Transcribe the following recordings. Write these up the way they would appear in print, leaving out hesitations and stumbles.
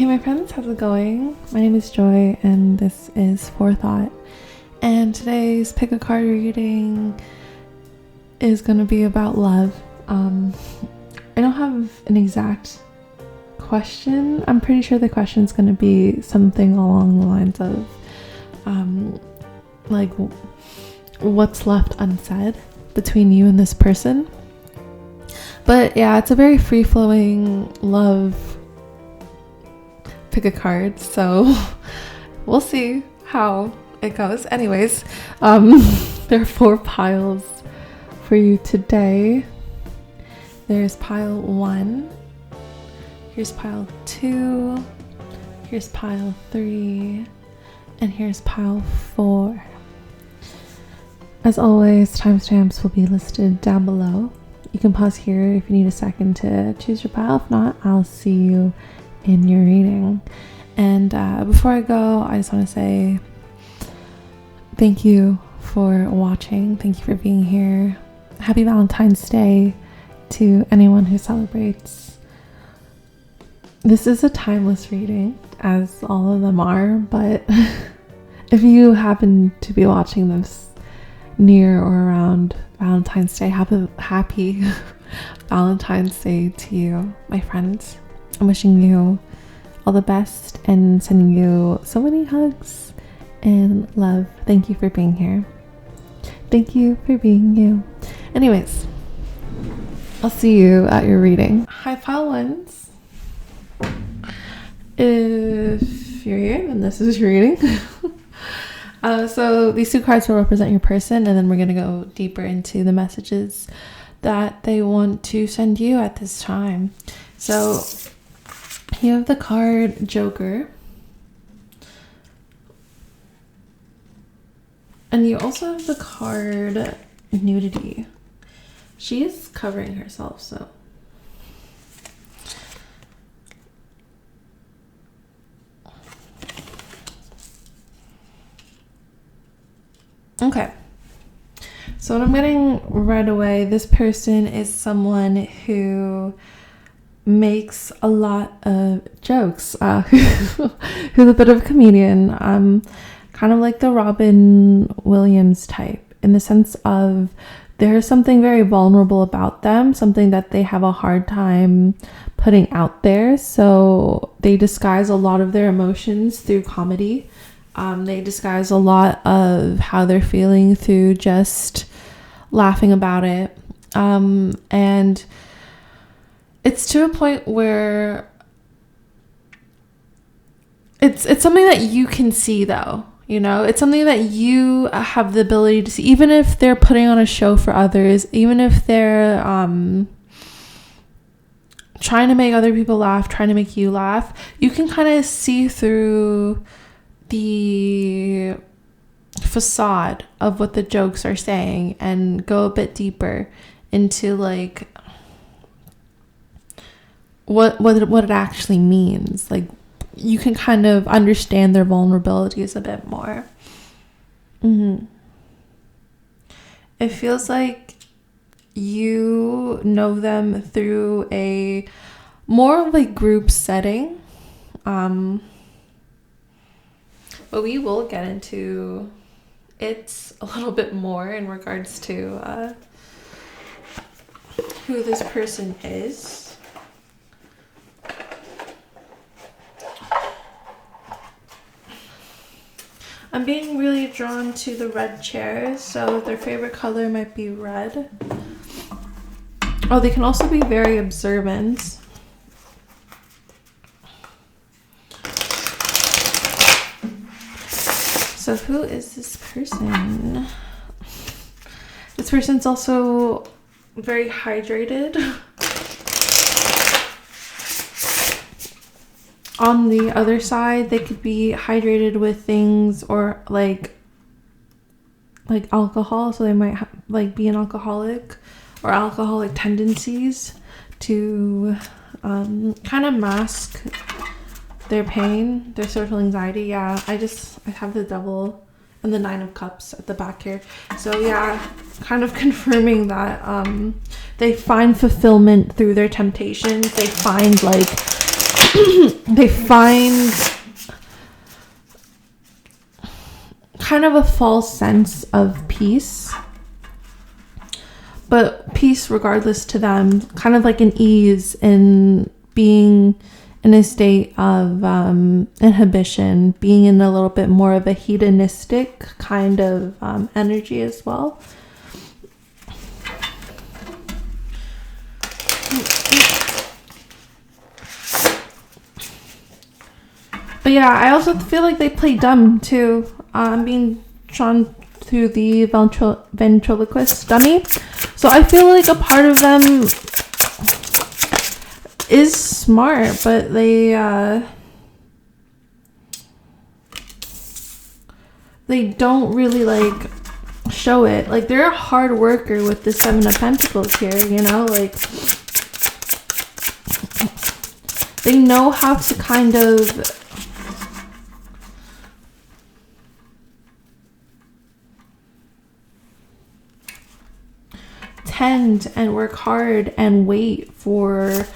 Hey my friends, how's it going? My name is Joy and this is Fourthot, and today's pick a card reading is going to be about love. I don't have an exact question. I'm pretty sure the question is going to be something along the lines of like what's left unsaid between you and this person. But yeah, it's a very free-flowing love pick a card, so we'll see how it goes. Anyways, there are 4 piles for you today. There's pile 1, here's pile 2, here's pile 3, and here's pile 4. As always, timestamps will be listed down below. You can pause here if you need a second to choose your pile. If not, I'll see you in your reading. And before I go, I just want to say thank you for watching. Thank you for being here. Happy Valentine's Day to anyone who celebrates. This is a timeless reading, as all of them are, but if you happen to be watching this near or around Valentine's Day, happy Valentine's Day to you, my friends. I'm wishing you all the best and sending you so many hugs and love. Thank you for being here. Thank you for being you. Anyways, I'll see you at your reading. Hi, pile ones. If you're here, then this is your reading. So these 2 cards will represent your person, and then we're going to go deeper into the messages that they want to send you at this time. So you have the card Joker, and you also have the card Nudity. She is covering herself, so okay. So what I'm getting right away, this person is someone who makes a lot of jokes, who's a bit of a comedian, kind of like the Robin Williams type, in the sense of there's something very vulnerable about them, something that they have a hard time putting out there, so they disguise a lot of their emotions through comedy. They disguise a lot of how they're feeling through just laughing about it, and it's to a point where it's something that you can see, though. You know, it's something that you have the ability to see, even if they're putting on a show for others, even if they're trying to make other people laugh, trying to make you laugh. You can kind of see through the facade of what the jokes are saying and go a bit deeper into like what it actually means. Like, you can kind of understand their vulnerabilities a bit more. It feels like you know them through a more of a group setting, but we will get into it a little bit more in regards to who this person is. I'm being really drawn to the red chairs, so their favorite color might be red. Oh, they can also be very observant. So who is this person? This person's also very hydrated. On the other side, they could be hydrated with things or like alcohol, so they might be an alcoholic or alcoholic tendencies to kind of mask their pain, their social anxiety. Yeah, I have the Devil and the 9 of Cups at the back here. So yeah, kind of confirming that they find fulfillment through their temptations. They find like they find kind of a false sense of peace, but peace regardless to them, kind of like an ease in being in a state of inhibition, being in a little bit more of a hedonistic kind of energy as well. But yeah, I also feel like they play dumb too. I'm being drawn through the ventriloquist dummy. So I feel like a part of them is smart, but they don't really like show it. Like, they're a hard worker with the Seven of Pentacles here, you know, like they know how to kind of tend and work hard and wait for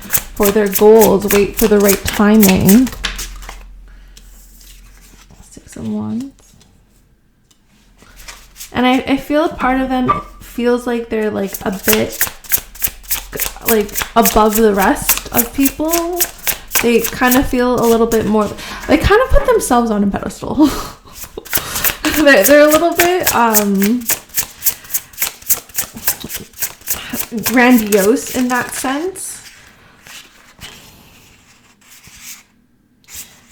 their goals, wait for the right timing. 6 of Wands. And I feel part of them feels like they're like a bit like above the rest of people. They kind of feel a little bit more, they kind of put themselves on a pedestal. they're a little bit grandiose in that sense.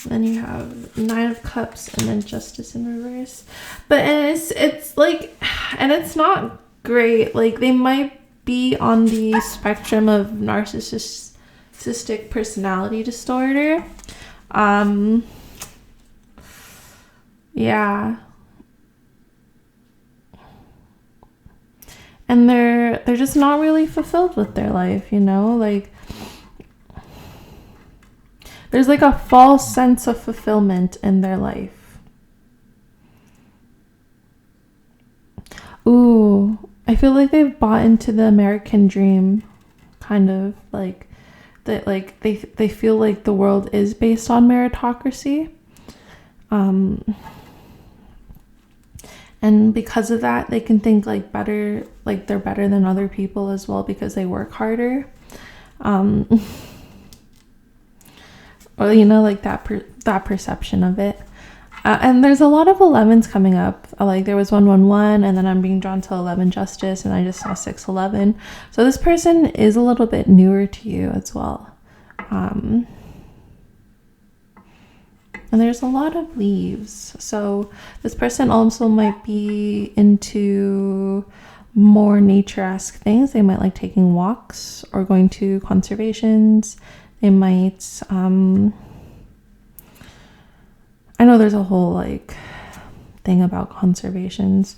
Then you have 9 of Cups and then Justice in reverse. But it's like, and it's not great. Like, they might be on the spectrum of narcissistic personality disorder. Yeah. And they're just not really fulfilled with their life, you know? Like, there's like a false sense of fulfillment in their life. Ooh, I feel like they've bought into the American dream, kind of like that. Like they feel like the world is based on meritocracy, and because of that, they can think like better, like they're better than other people as well because they work harder. Or, you know, like that perception of it. And there's a lot of 11s coming up. Like, there was 111, and then I'm being drawn to 11 Justice, and I just saw 611. So this person is a little bit newer to you as well. And there's a lot of leaves. So this person also might be into more nature-esque things. They might like taking walks or going to conservations. They might, I know there's a whole like thing about conservations.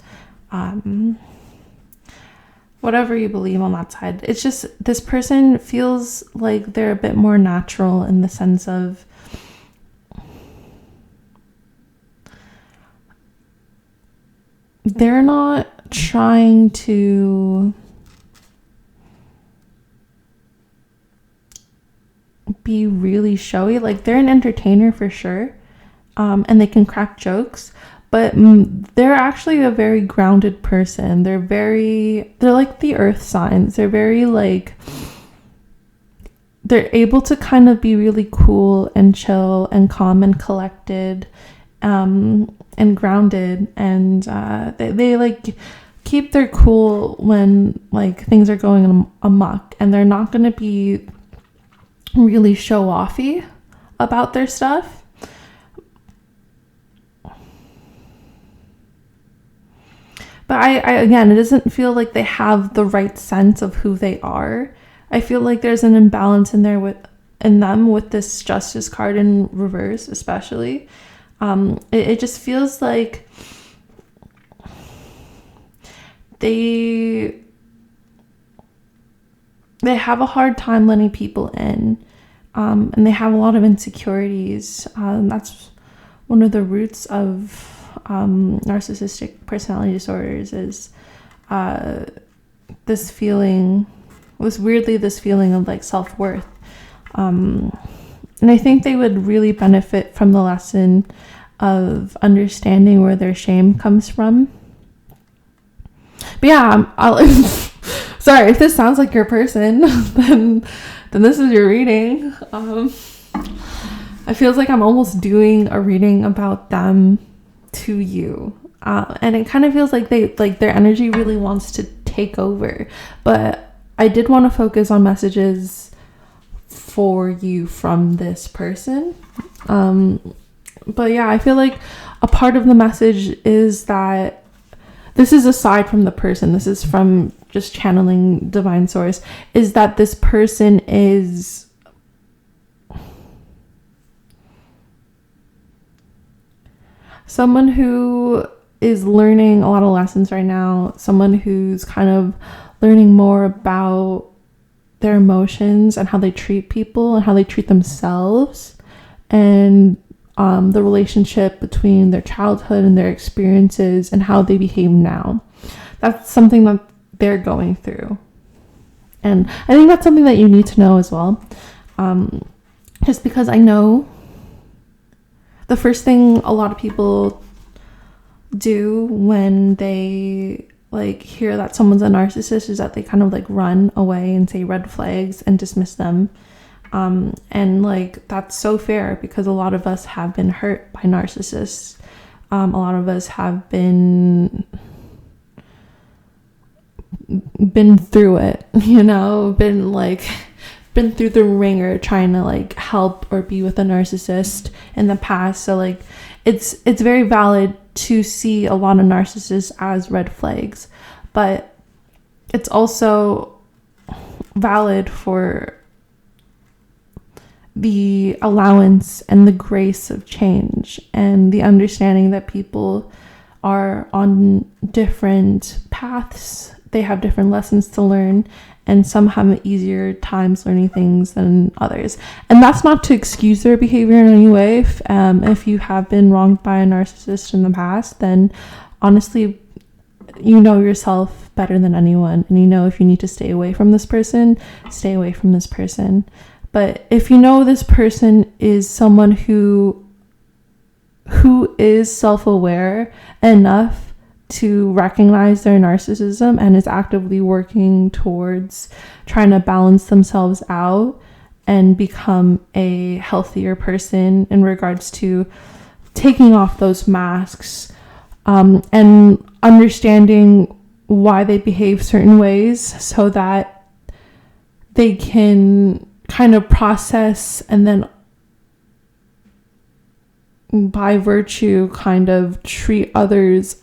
Whatever you believe on that side. It's just this person feels like they're a bit more natural in the sense of they're not trying to be really showy. Like, they're an entertainer for sure, and they can crack jokes, but they're actually a very grounded person. They're like the earth signs. They're very like, they're able to kind of be really cool and chill and calm and collected, and grounded, and they like keep their cool when like things are going amok, and they're not going to be really show offy about their stuff. But I again, it doesn't feel like they have the right sense of who they are. I feel like there's an imbalance in them with this Justice card in reverse, especially. It just feels like they have a hard time letting people in, and they have a lot of insecurities. That's one of the roots of narcissistic personality disorders, is this feeling of like self-worth, and And I think they would really benefit from the lesson of understanding where their shame comes from. But yeah, sorry if this sounds like your person, then this is your reading. I feel like I'm almost doing a reading about them to you, and it kind of feels like their energy really wants to take over. But I did want to focus on messages for you from this person. But yeah, I feel like a part of the message is that this is aside from the person. This is from just channeling divine source, is that this person is someone who is learning a lot of lessons right now, someone who's kind of learning more about their emotions and how they treat people and how they treat themselves, and the relationship between their childhood and their experiences and how they behave now. That's something that they're going through. And I think that's something that you need to know as well. Just because I know the first thing a lot of people do when they hear that someone's a narcissist is that they kind of run away and say red flags and dismiss them. And that's so fair, because a lot of us have been hurt by narcissists. A lot of us have been through it, been through the ringer trying to help or be with a narcissist in the past. So it's very valid to see a lot of narcissists as red flags, but it's also valid for the allowance and the grace of change and the understanding that people are on different paths. They have different lessons to learn, and some have easier times learning things than others. And that's not to excuse their behavior in any way. If you have been wronged by a narcissist in the past, then honestly, you know yourself better than anyone. And if you need to stay away from this person, stay away from this person. But if you know this person is someone who is self-aware enough to recognize their narcissism and is actively working towards trying to balance themselves out and become a healthier person in regards to taking off those masks, and understanding why they behave certain ways so that they can kind of process and then by virtue kind of treat others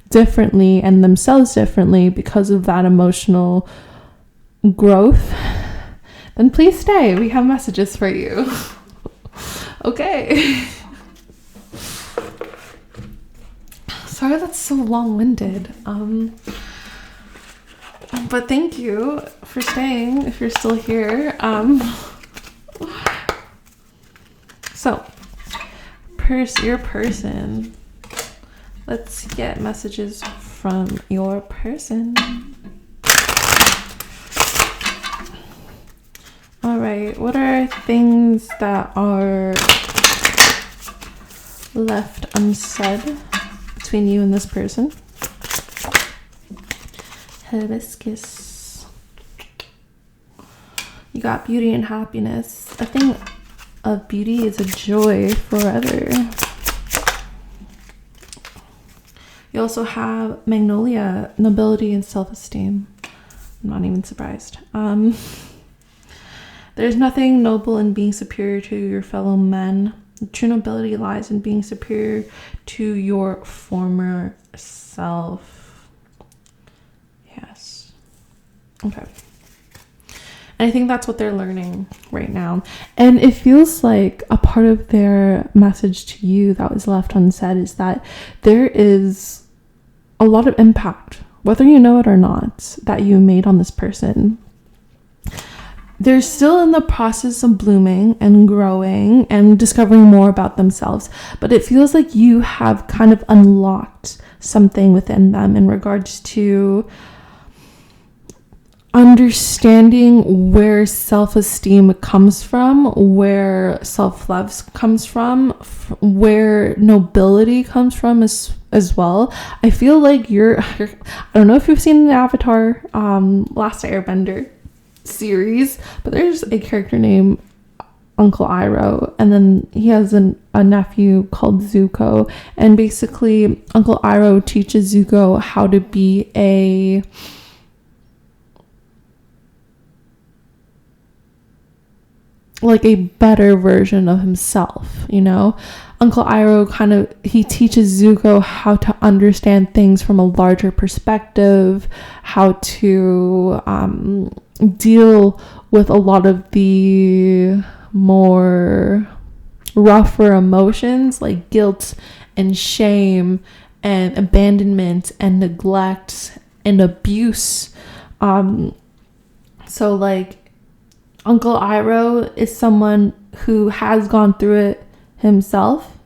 differently and themselves differently because of that emotional growth, then please stay. We have messages for you. Okay. Sorry that's so long-winded. But thank you for staying if you're still here. So, your person. Let's get messages from your person. All right, what are things that are left unsaid between you and this person? Hibiscus. You got beauty and happiness. A thing of beauty is a joy forever. You also have Magnolia, nobility and self-esteem. I'm not even surprised. There's nothing noble in being superior to your fellow men. True nobility lies in being superior to your former self. Yes. Okay. And I think that's what they're learning right now. And it feels like a part of their message to you that was left unsaid is that there is a lot of impact, whether you know it or not, that you made on this person. They're still in the process of blooming and growing and discovering more about themselves. But it feels like you have kind of unlocked something within them in regards to understanding where self-esteem comes from, where self-love comes from, where nobility comes from as well. I feel like I don't know if you've seen the Avatar Last Airbender series, but there's a character named Uncle Iroh, and then he has a nephew called Zuko, and basically Uncle Iroh teaches Zuko how to be a better version of himself, you know. Uncle Iroh he teaches Zuko how to understand things from a larger perspective, how to deal with a lot of the more rougher emotions like guilt and shame and abandonment and neglect and abuse. So like Uncle Iroh is someone who has gone through it himself,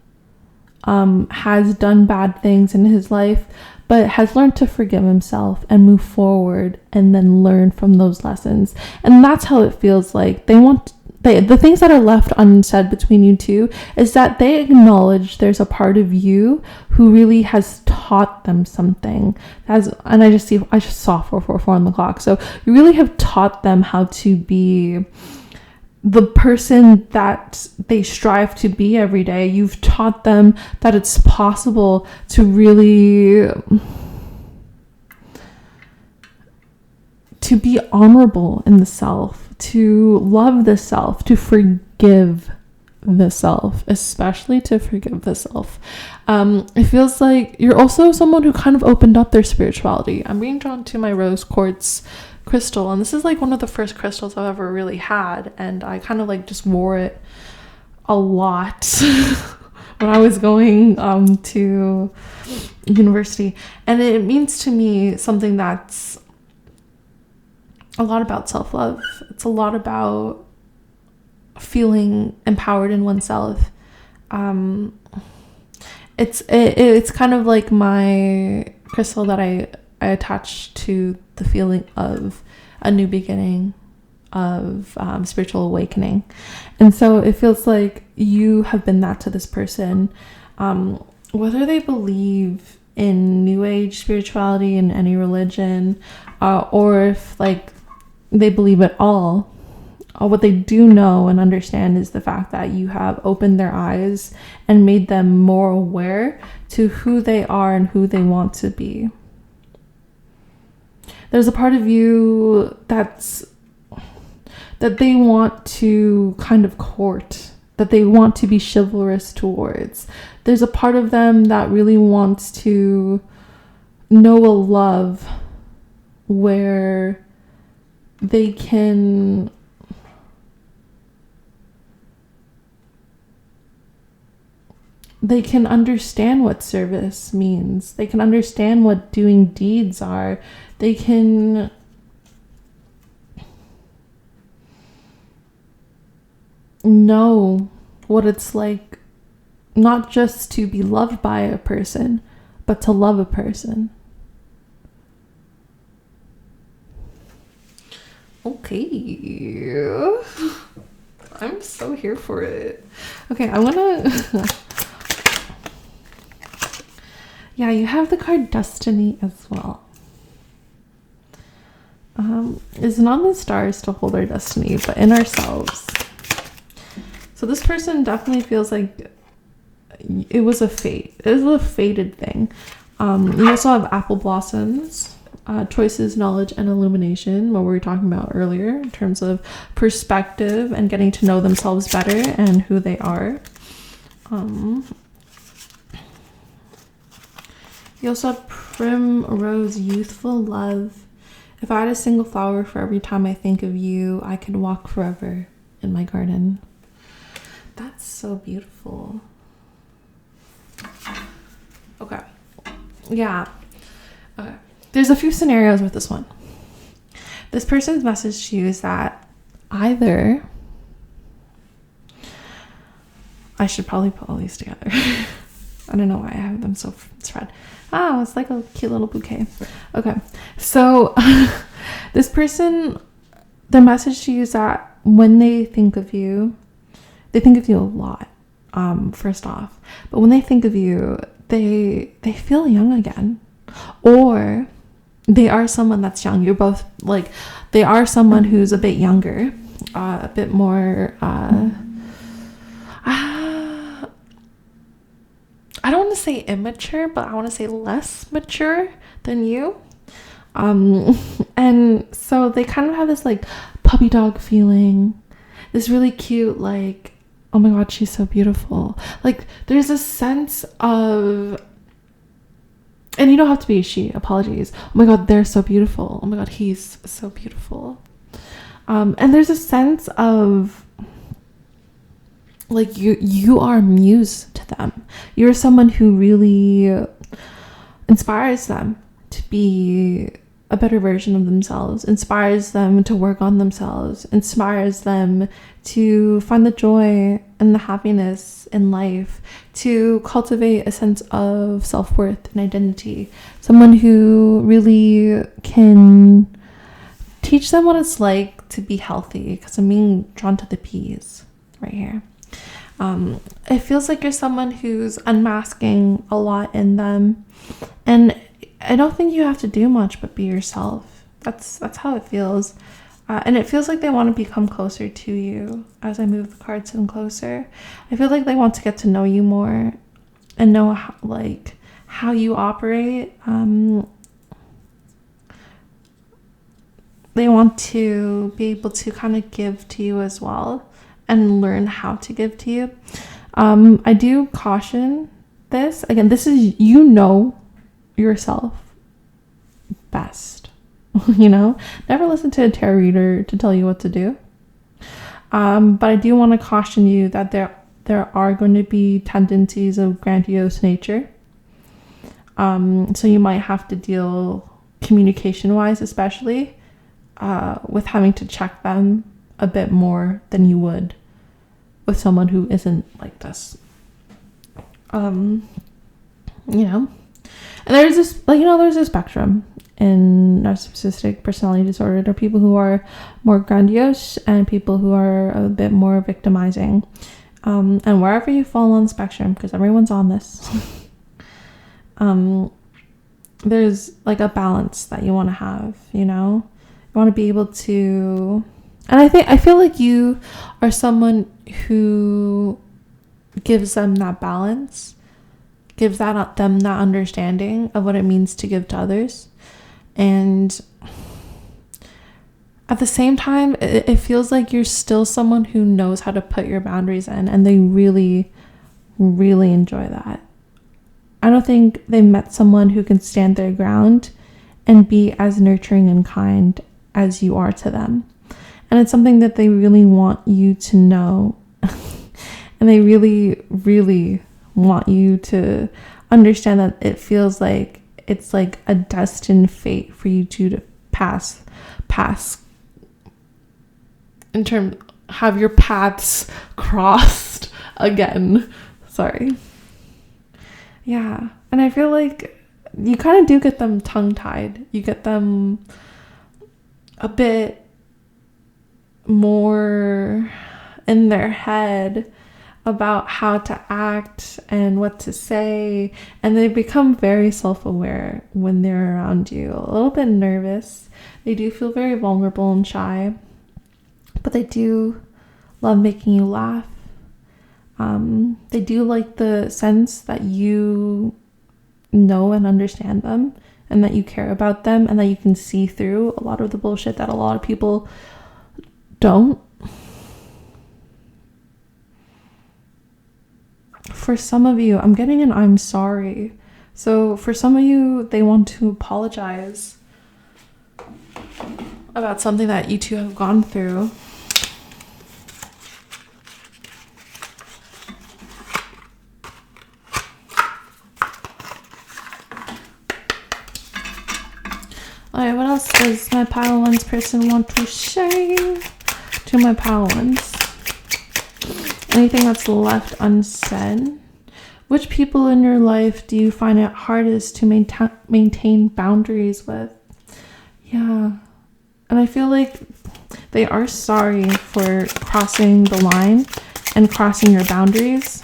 has done bad things in his life, but has learned to forgive himself and move forward and then learn from those lessons. And that's how it feels like. The things that are left unsaid between you two is that they acknowledge there's a part of you who really has taught them something. And I just saw 444 on the clock. So you really have taught them how to be the person that they strive to be every day. You've taught them that it's possible to really to be honorable in the self, to love the self, to forgive the self, especially to forgive the self. It feels like you're also someone who kind of opened up their spirituality. I'm being drawn to my rose quartz crystal, and this is like one of the first crystals I've ever really had, and I kind of like just wore it a lot when I was going to university, and it means to me something that's a lot about self-love. It's a lot about feeling empowered in oneself. It's kind of like my crystal that I attach to the feeling of a new beginning, of spiritual awakening. And so it feels like you have been that to this person, whether they believe in New Age spirituality, in any religion, or if like they believe at all. What they do know and understand is the fact that you have opened their eyes and made them more aware to who they are and who they want to be. There's a part of you that they want to kind of court, that they want to be chivalrous towards. There's a part of them that really wants to know a love where they can understand what service means. They can understand what doing deeds are. They can know what it's like not just to be loved by a person, but to love a person. Okay. I'm so here for it. Okay, I'm gonna... Yeah, you have the card Destiny as well. It's not in the stars to hold our destiny, but in ourselves. So this person definitely feels like it was a fate. It was a fated thing. You also have apple blossoms, choices, knowledge, and illumination, what we were talking about earlier in terms of perspective and getting to know themselves better and who they are. You also have primrose, youthful love. If I had a single flower for every time I think of you, I could walk forever in my garden. That's so beautiful. Okay. Yeah. Okay. There's a few scenarios with this one. This person's message to you is that either... I should probably put all these together. I don't know why I have them so spread. Oh, it's like a cute little bouquet. Okay. So This person, the message to you is that when they think of you a lot, first off. But when they think of you, they feel young again. Or they are someone that's young. You're both like, they are someone who's a bit younger, a bit more, I don't want to say immature, but I want to say less mature than you. And so they kind of have this like puppy dog feeling, this really cute, like, oh my God, she's so beautiful. Like there's a sense of, and you don't have to be a she, apologies. Oh my God, they're so beautiful. Oh my God, he's so beautiful. And there's a sense of like you are a muse to them. You're someone who really inspires them to be a better version of themselves, inspires them to work on themselves, inspires them to find the joy and the happiness in life, to cultivate a sense of self-worth and identity. Someone who really can teach them what it's like to be healthy, because I'm being drawn to the P's right here. It feels like you're someone who's unmasking a lot in them, and I don't think you have to do much but be yourself. That's how it feels. And it feels like they want to become closer to you as I move the cards in closer. I feel like they want to get to know you more and know how you operate. They want to be able to kind of give to you as well and learn how to give to you. I do caution this. Again, this is, yourself best. Never listen to a tarot reader to tell you what to do. But I do want to caution you that there are going to be tendencies of grandiose nature. So you might have to deal communication wise, especially with having to check them a bit more than you would with someone who isn't like this. And there's this, there's a spectrum in narcissistic personality disorder. There are people who are more grandiose and people who are a bit more victimizing. And wherever you fall on the spectrum, because everyone's on this, there's like a balance that you want to have, you want to be able to, and I feel like you are someone who gives them that balance, gives them that understanding of what it means to give to others. And at the same time, it feels like you're still someone who knows how to put your boundaries in, and they really, really enjoy that. I don't think they met someone who can stand their ground and be as nurturing and kind as you are to them. And it's something that they really want you to know. And they really, really want you to understand that it feels like it's like a destined fate for you two to pass have your paths crossed again. Sorry. Yeah. And I feel like you kind of do get them tongue-tied. You get them a bit more in their head about how to act and what to say, and they become very self-aware when they're around you, a little bit nervous. They do feel very vulnerable and shy, but they do love making you laugh. They do like the sense that you know and understand them, and that you care about them, and that you can see through a lot of the bullshit that a lot of people don't. For some of you, I'm getting an I'm sorry. So for some of you, they want to apologize about something that you two have gone through. Alright, what else does my pile ones person want to say to my pile ones? Anything that's left unsaid? Which people in your life do you find it hardest to maintain boundaries with? Yeah, And I feel like they are sorry for crossing the line and crossing your boundaries.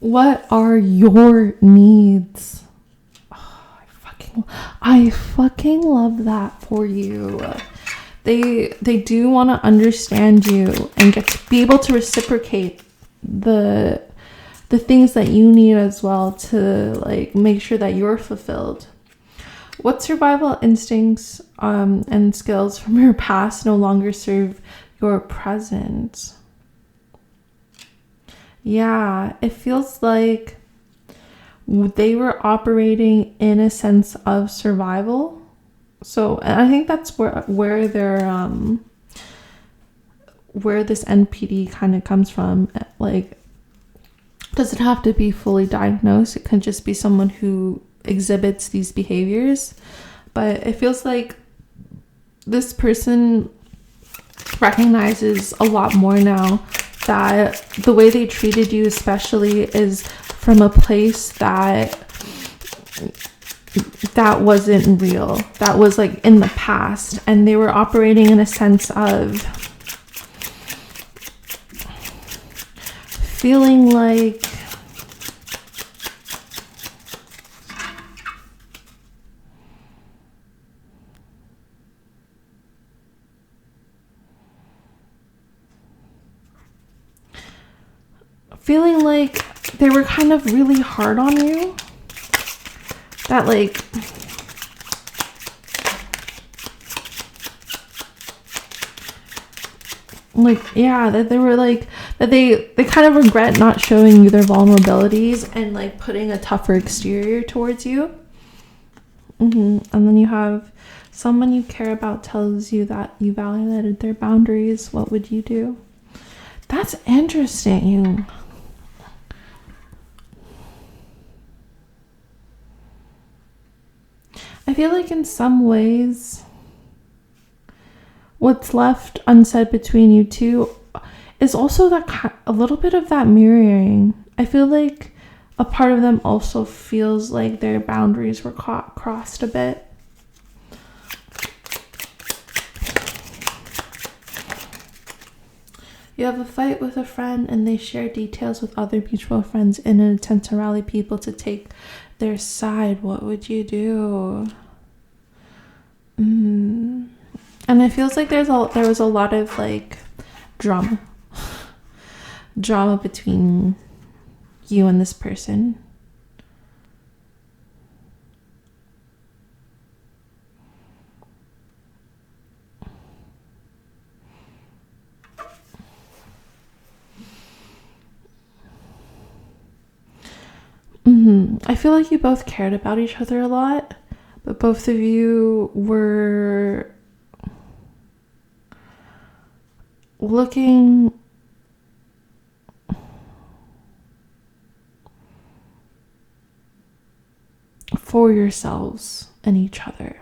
What are your needs? Oh, I fucking love that for you. They do want to understand you and get to be able to reciprocate the things that you need as well, to like make sure that you're fulfilled. What survival instincts and skills from your past no longer serve your present? Yeah, it feels like they were operating in a sense of survival. So, and I think that's where their where this NPD kind of comes from. Like, doesn't have to be fully diagnosed. It can just be someone who exhibits these behaviors. But it feels like this person recognizes a lot more now that the way they treated you especially is from a place that wasn't real, that was like in the past, and they were operating in a sense of feeling like they were kind of really hard on you, that like yeah, that they were like that they kind of regret not showing you their vulnerabilities and like putting a tougher exterior towards you. And then you have someone you care about tells you that you violated their boundaries. What would you do? That's interesting. I feel like in some ways what's left unsaid between you two is also that a little bit of that mirroring. I feel like a part of them also feels like their boundaries were crossed a bit. You have a fight with a friend and they share details with other mutual friends in an attempt to rally people to take their side. What would you do? And it feels like there was a lot of like drama between you and this person. I feel like you both cared about each other a lot, but both of you were looking for yourselves and each other.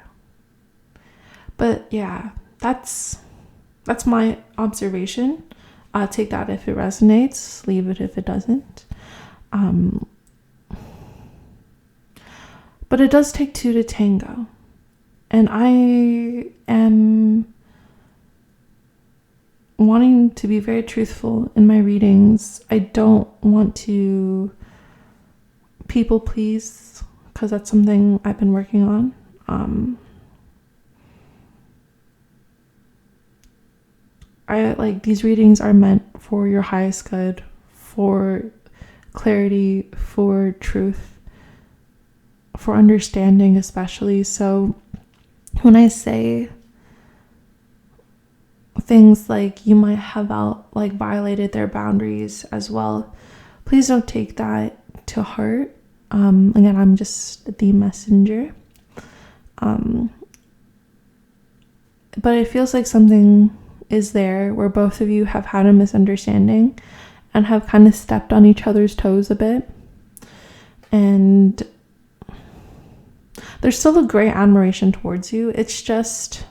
But yeah, that's my observation. Take that if it resonates, leave it if it doesn't. But it does take two to tango. And I am wanting to be very truthful in my readings. I don't want to people please, because that's something I've been working on. I like these readings are meant for your highest good, for clarity, for truth, for understanding especially. So when I say things like you might have violated their boundaries as well, please don't take that to heart. Again, I'm just the messenger. But it feels like something is there where both of you have had a misunderstanding and have kind of stepped on each other's toes a bit. And there's still a great admiration towards you. It's just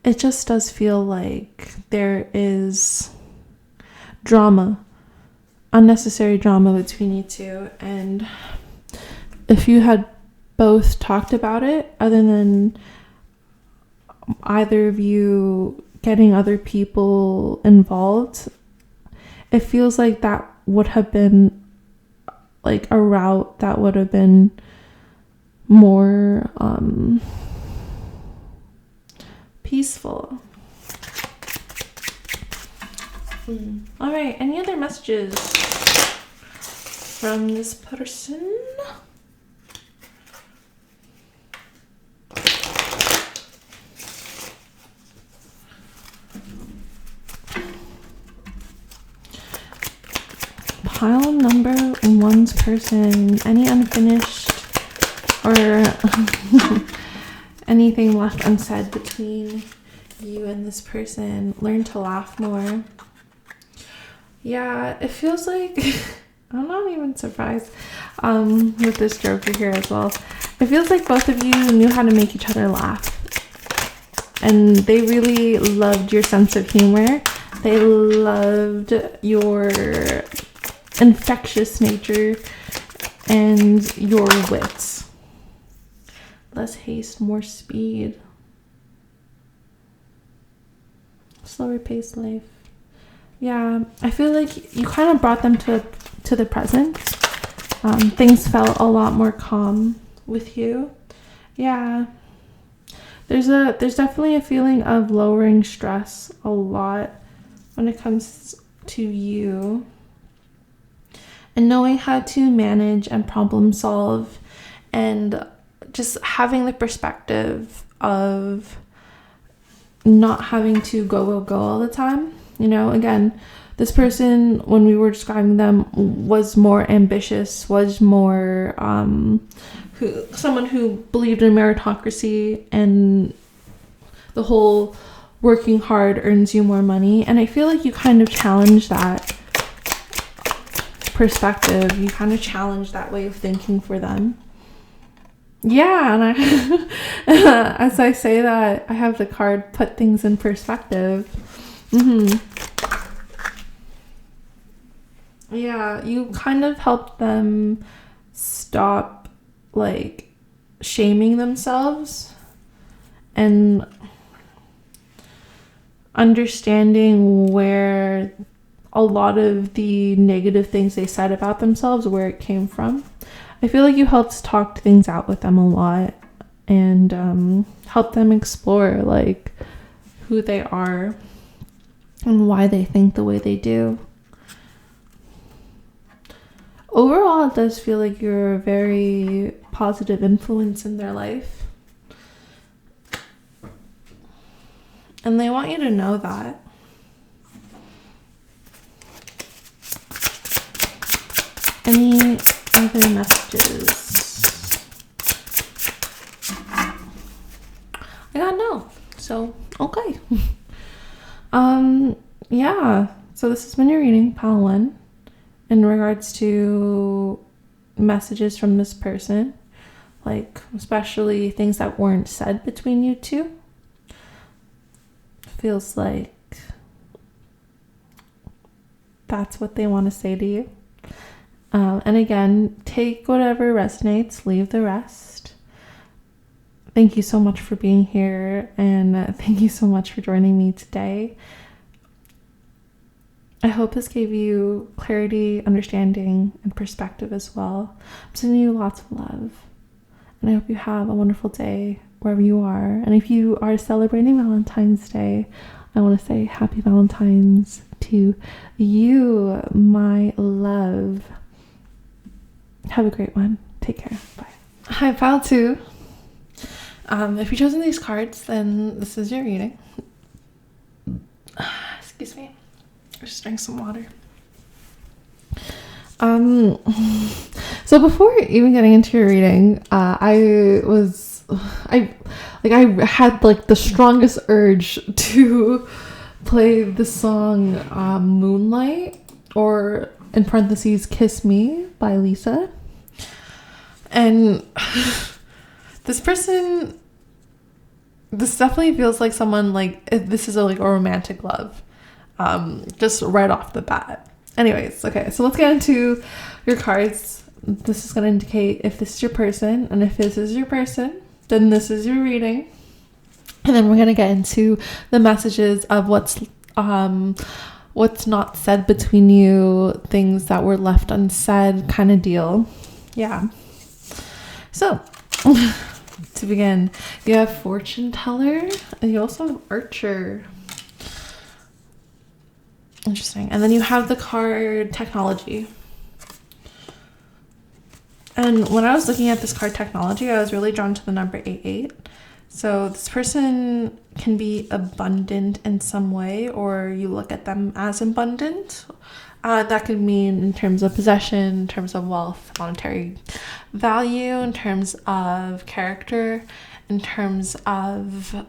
it just does feel like there is drama, unnecessary drama between you two. And if you had both talked about it, other than either of you getting other people involved, it feels like that would have been like a route that would have been more peaceful. All right, any other messages from this person? Pile number one's person, any unfinished or anything left unsaid between you and this person. Learn to laugh more. Yeah, it feels like I'm not even surprised with this Joker here as well. It feels like both of you knew how to make each other laugh, and they really loved your sense of humor. They loved your infectious nature and your wits. Less haste, more speed. Slower paced life. Yeah, I feel like you kind of brought them to the present. Things felt a lot more calm with you. Yeah. There's definitely a feeling of lowering stress a lot when it comes to you, and knowing how to manage and problem solve, and just having the perspective of not having to go all the time. You know, again, this person, when we were describing them, was more ambitious, was more someone who believed in meritocracy and the whole working hard earns you more money. And I feel like you kind of challenge that perspective. You kind of challenge that way of thinking for them. Yeah, and I as I say that, I have the card put things in perspective. Yeah, you kind of helped them stop like shaming themselves and understanding where a lot of the negative things they said about themselves, where it came from. I feel like you helped talk things out with them a lot, and help them explore like who they are and why they think the way they do. Overall, it does feel like you're a very positive influence in their life, and they want you to know that. Any other messages? I got no. So, okay. Yeah. So this has been your reading, pile 1, in regards to messages from this person, like especially things that weren't said between you two. Feels like that's what they want to say to you. And again, take whatever resonates, leave the rest. Thank you so much for being here, and thank you so much for joining me today. I hope this gave you clarity, understanding, and perspective as well. I'm sending you lots of love, and I hope you have a wonderful day wherever you are. And if you are celebrating Valentine's Day, I want to say happy Valentine's to you, my love. Have a great one. Take care. Bye. Hi, pile 2. If you've chosen these cards, then this is your reading. Excuse me. Just drink some water. So before even getting into your reading, I had like the strongest urge to play the song Moonlight, or in parentheses Kiss Me by Lisa. And this person this definitely feels like someone like this is a romantic love, just right off the bat. Anyways, okay, so let's get into your cards. This is going to indicate if this is your person, and if this is your person, then this is your reading. And then we're going to get into the messages of what's not said between you, things that were left unsaid, kind of deal. Yeah. So to begin, you have fortune teller, and you also have archer. Interesting. And then you have the card technology. And when I was looking at this card technology, I was really drawn to the number 88. So this person can be abundant in some way, or you look at them as abundant. That could mean in terms of possession, in terms of wealth, monetary value, in terms of character, in terms of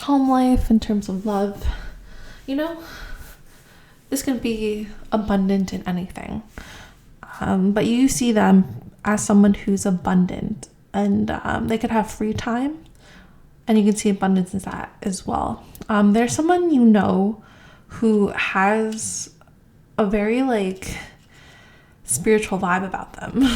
home life, in terms of love. This can be abundant in anything. But you see them as someone who's abundant, and they could have free time, and you can see abundance in that as well. There's someone who has a very spiritual vibe about them.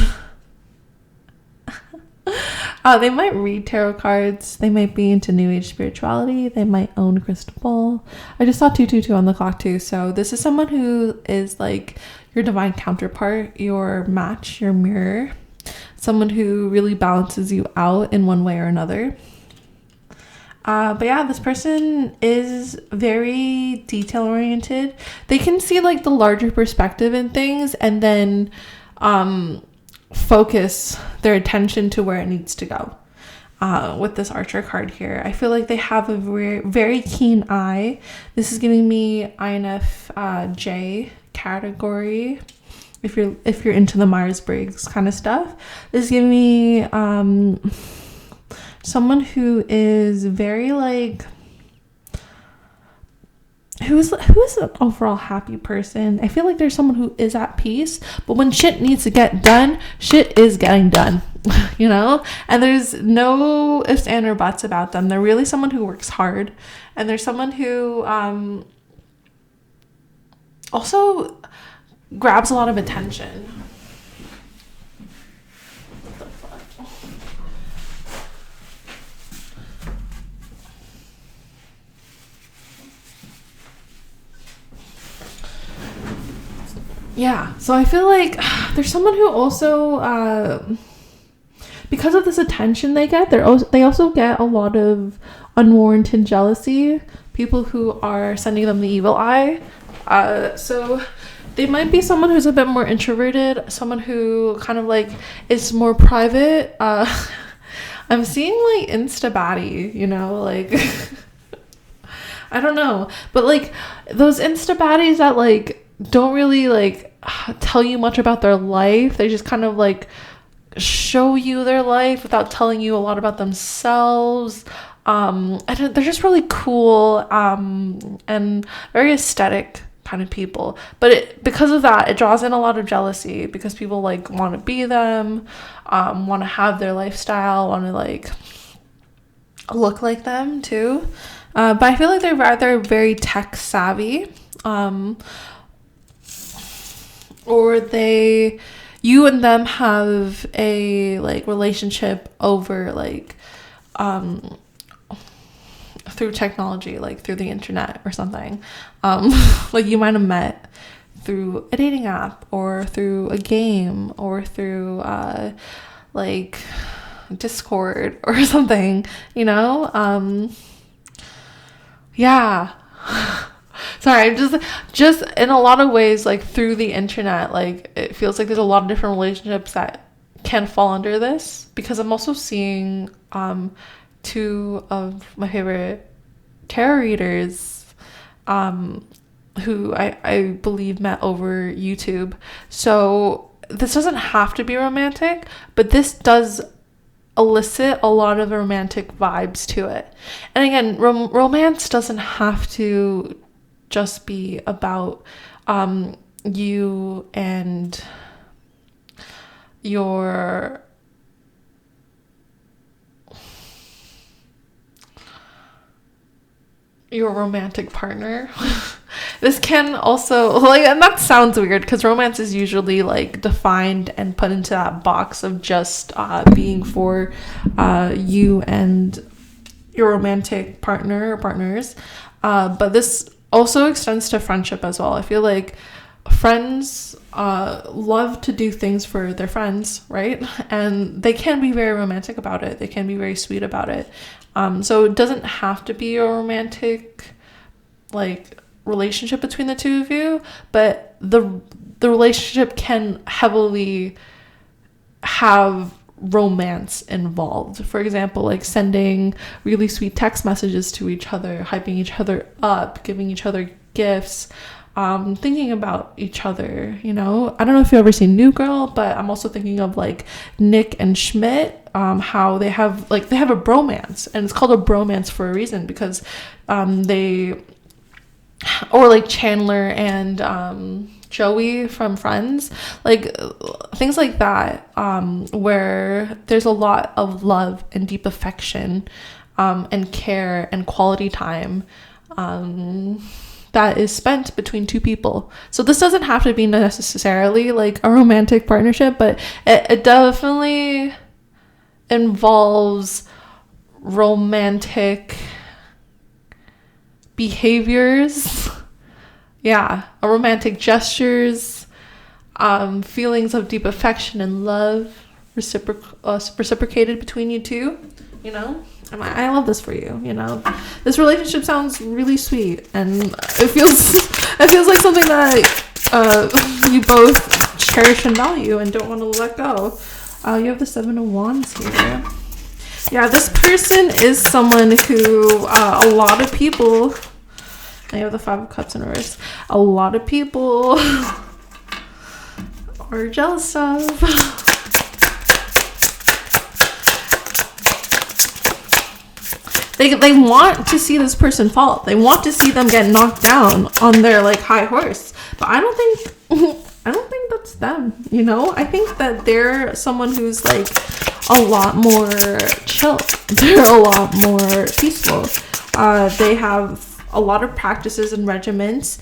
They might read tarot cards. They might be into new age spirituality. They might own a crystal ball. I just saw 222 on the clock too. So this is someone who is your divine counterpart, your match, your mirror. Someone who really balances you out in one way or another. But yeah, this person is very detail oriented. They can see the larger perspective in things, and then focus their attention to where it needs to go. With this archer card here, I feel like they have a very, very keen eye. This is giving me INFJ category. If you're into the Myers-Briggs kind of stuff, this is giving me someone who is very who is an overall happy person. I feel like there's someone who is at peace, but when shit needs to get done, shit is getting done, and there's no ifs, ands, or buts about them. They're really someone who works hard, and there's someone who also grabs a lot of attention. Yeah, so I feel like there's someone who also, because of this attention they get, they also get a lot of unwarranted jealousy. People who are sending them the evil eye. So they might be someone who's a bit more introverted, someone who kind of is more private. I'm seeing insta baddie, I don't know, but those insta baddies that don't really tell you much about their life. They just kind of show you their life without telling you a lot about themselves. And they're just really cool and very aesthetic kind of people. But because of that, it draws in a lot of jealousy, because people want to be them, want to have their lifestyle, want to look like them too. But I feel like they're rather very tech savvy. Or you and them have a relationship over through technology, through the internet or something. You might have met through a dating app, or through a game, or through Discord or something, yeah. Sorry, I'm just in a lot of ways, through the internet, it feels like there's a lot of different relationships that can fall under this, because I'm also seeing two of my favorite tarot readers who I believe met over YouTube. So this doesn't have to be romantic, but this does elicit a lot of romantic vibes to it. And again, romance doesn't have to just be about you and your romantic partner. This can also, like, and that sounds weird because romance is usually like defined and put into that box of just being for you and your romantic partner or partners, but this also extends to friendship as well. I feel like friends love to do things for their friends, right? And they can be very romantic about it. They can be very sweet about it. So it doesn't have to be a romantic like relationship between the two of you, but the relationship can heavily have romance involved. For example, like sending really sweet text messages to each other, hyping each other up, giving each other gifts, thinking about each other, you know. I don't know if you've ever seen New Girl, but I'm also thinking of like Nick and Schmidt, how they have a bromance, and it's called a bromance for a reason, because or like Chandler and Joey from Friends, like things like that, where there's a lot of love and deep affection, and care and quality time, that is spent between two people. So this doesn't have to be necessarily like a romantic partnership, but it definitely involves romantic behaviors, romantic gestures, feelings of deep affection and love reciprocated between you two, you know. And I love this for you, you know. This relationship sounds really sweet, and it feels like something that you both cherish and value and don't want to let go. You have the Seven of Wands here. Yeah, this person is someone who a lot of people, I have the Five of Cups in reverse, a lot of people are jealous of. They want to see this person fall. They want to see them get knocked down on their like high horse. But I don't think that's them, you know? I think that they're someone who's like a lot more chill. They're a lot more peaceful. They have a lot of practices and regimens.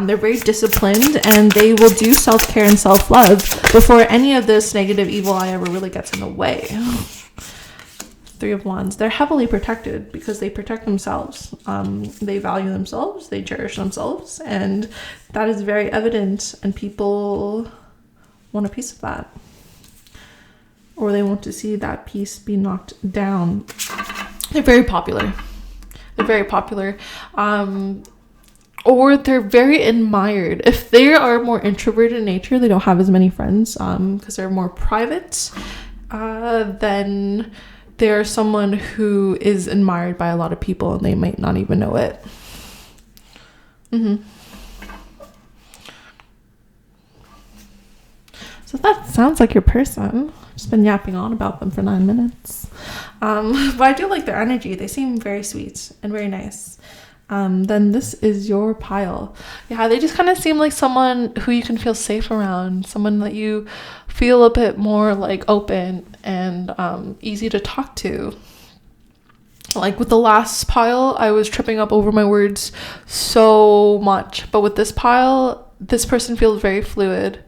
They're very disciplined, and they will do self-care and self-love before any of this negative evil eye ever really gets in the way. Three of Wands. They're heavily protected because they protect themselves. They value themselves. They cherish themselves, and that is very evident. And people want a piece of that, or they want to see that piece be knocked down. They're very popular. Or they're very admired. If they are more introverted in nature, they don't have as many friends because they're more private. Then they're someone who is admired by a lot of people, and they might not even know it. So that sounds like your person. I've just been yapping on about them for 9 minutes. But I do like their energy. They seem very sweet and very nice. Then this is your pile. Yeah, they just kind of seem like someone who you can feel safe around, someone that you feel a bit more like open and easy to talk to. Like with the last pile, I was tripping up over my words so much, but with this pile, this person feels very fluid,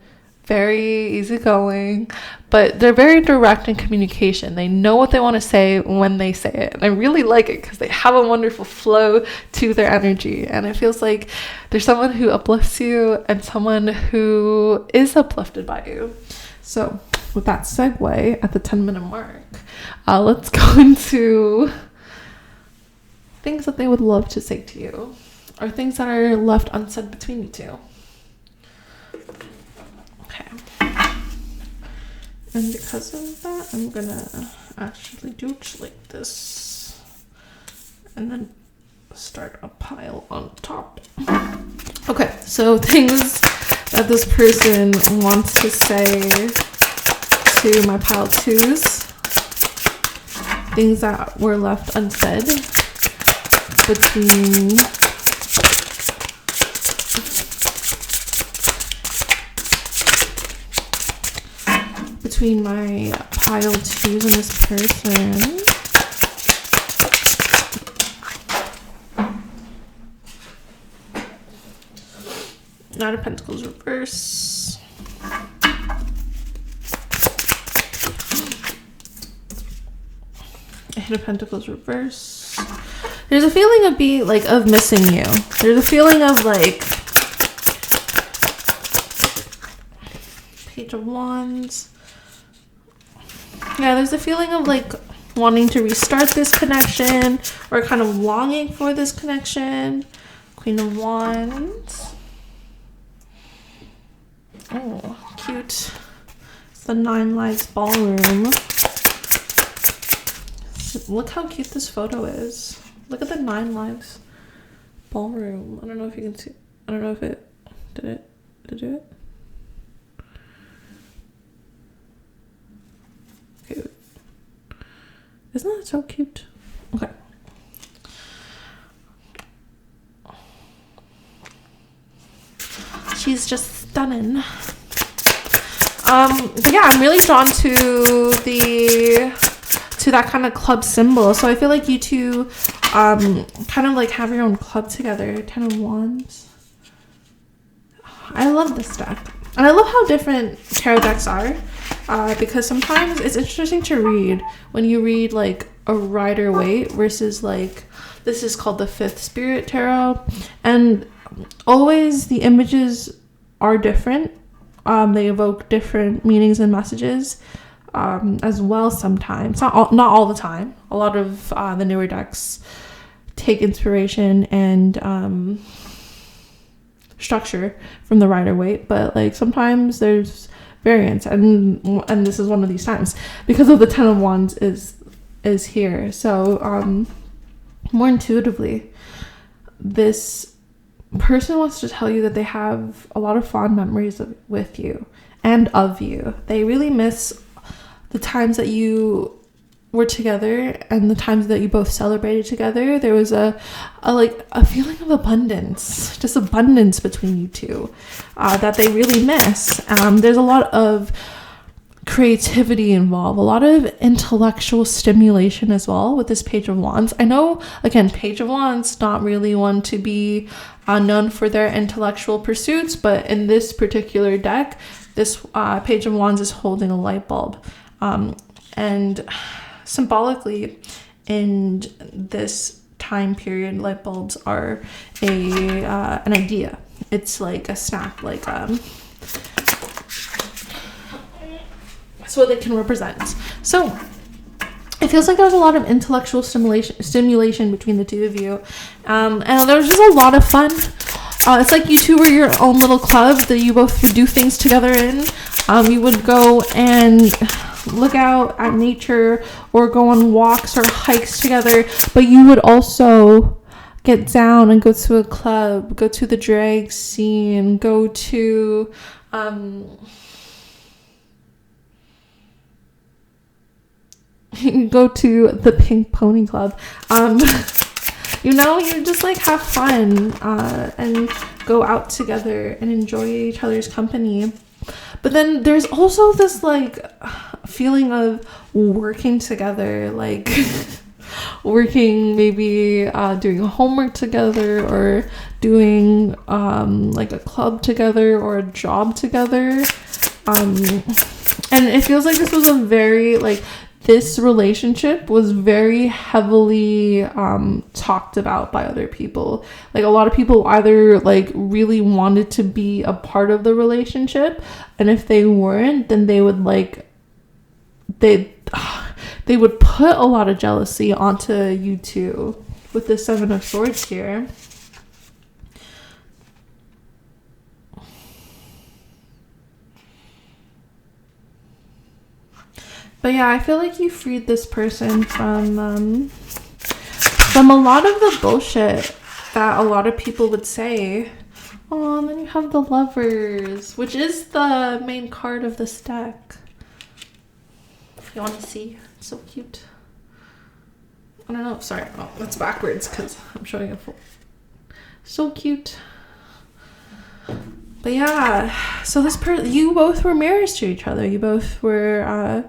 very easygoing, but they're very direct in communication. They know what they want to say when they say it. And I really like it because they have a wonderful flow to their energy. And it feels like there's someone who uplifts you and someone who is uplifted by you. So with that segue at the 10-minute mark, let's go into things that they would love to say to you, or things that are left unsaid between you two. Okay. And because of that, I'm gonna actually do it like this, and then start a pile on top. Okay, so things that this person wants to say to my pile twos, things that were left unsaid between between my pile 2s and this person. Knight of Pentacles reverse. Eight of Pentacles reverse. There's a feeling of of missing you. There's a feeling of Page of Wands. Yeah, there's a feeling of wanting to restart this connection or kind of longing for this connection. Queen of Wands. Oh, cute. It's the 9 Lives Ballroom. Look how cute this photo is. Look at the 9 Lives Ballroom. I don't know if you can see. I don't know if it did it. Did it do it? Cute. Isn't that so cute? Okay. She's just stunning. But yeah, I'm really drawn to that kind of club symbol. So I feel like you two kind of have your own club together. 10 of Wands. I love this deck. And I love how different tarot decks are. Because sometimes it's interesting to read when you read a Rider-Waite versus this is called the 5th Spirit Tarot. And always the images are different. They evoke different meanings and messages as well sometimes. Not all the time. A lot of the newer decks take inspiration and structure from the Rider-Waite, but sometimes there's variance, and this is one of these times because of the 10 of Wands is here. So more intuitively, this person wants to tell you that they have a lot of fond memories with you and of you. They really miss the times that you were together and the times that you both celebrated together. There was a feeling of abundance, just abundance between you two that they really miss. There's a lot of creativity involved, a lot of intellectual stimulation as well with this Page of Wands. I know, again, Page of Wands not really one to be known for their intellectual pursuits, but in this particular deck, this Page of Wands is holding a light bulb, and symbolically in this time period, light bulbs are an idea. It's like a snap, that's what they can represent. So it feels like there's a lot of intellectual stimulation between the two of you, and there's just a lot of fun. It's like you two were your own little club that you both would do things together in. You would go and look out at nature or go on walks or hikes together, but you would also get down and go to a club, go to the drag scene, go to go to the Pink Pony Club. You just have fun and go out together and enjoy each other's company. But then there's also this feeling of working together, working, maybe doing homework together or doing a club together or a job together. And it feels like this was a very this relationship was very heavily talked about by other people. A lot of people either really wanted to be a part of the relationship, and if they weren't, then they would they would put a lot of jealousy onto you two with the 7 of Swords here. But yeah, I feel like you freed this person from a lot of the bullshit that a lot of people would say. Oh, and then you have the Lovers, which is the main card of this deck. If you want to see, it's so cute. I don't know. Sorry, oh, that's backwards because I'm showing it full. So cute. But yeah, so you both were mirrors to each other. You both were,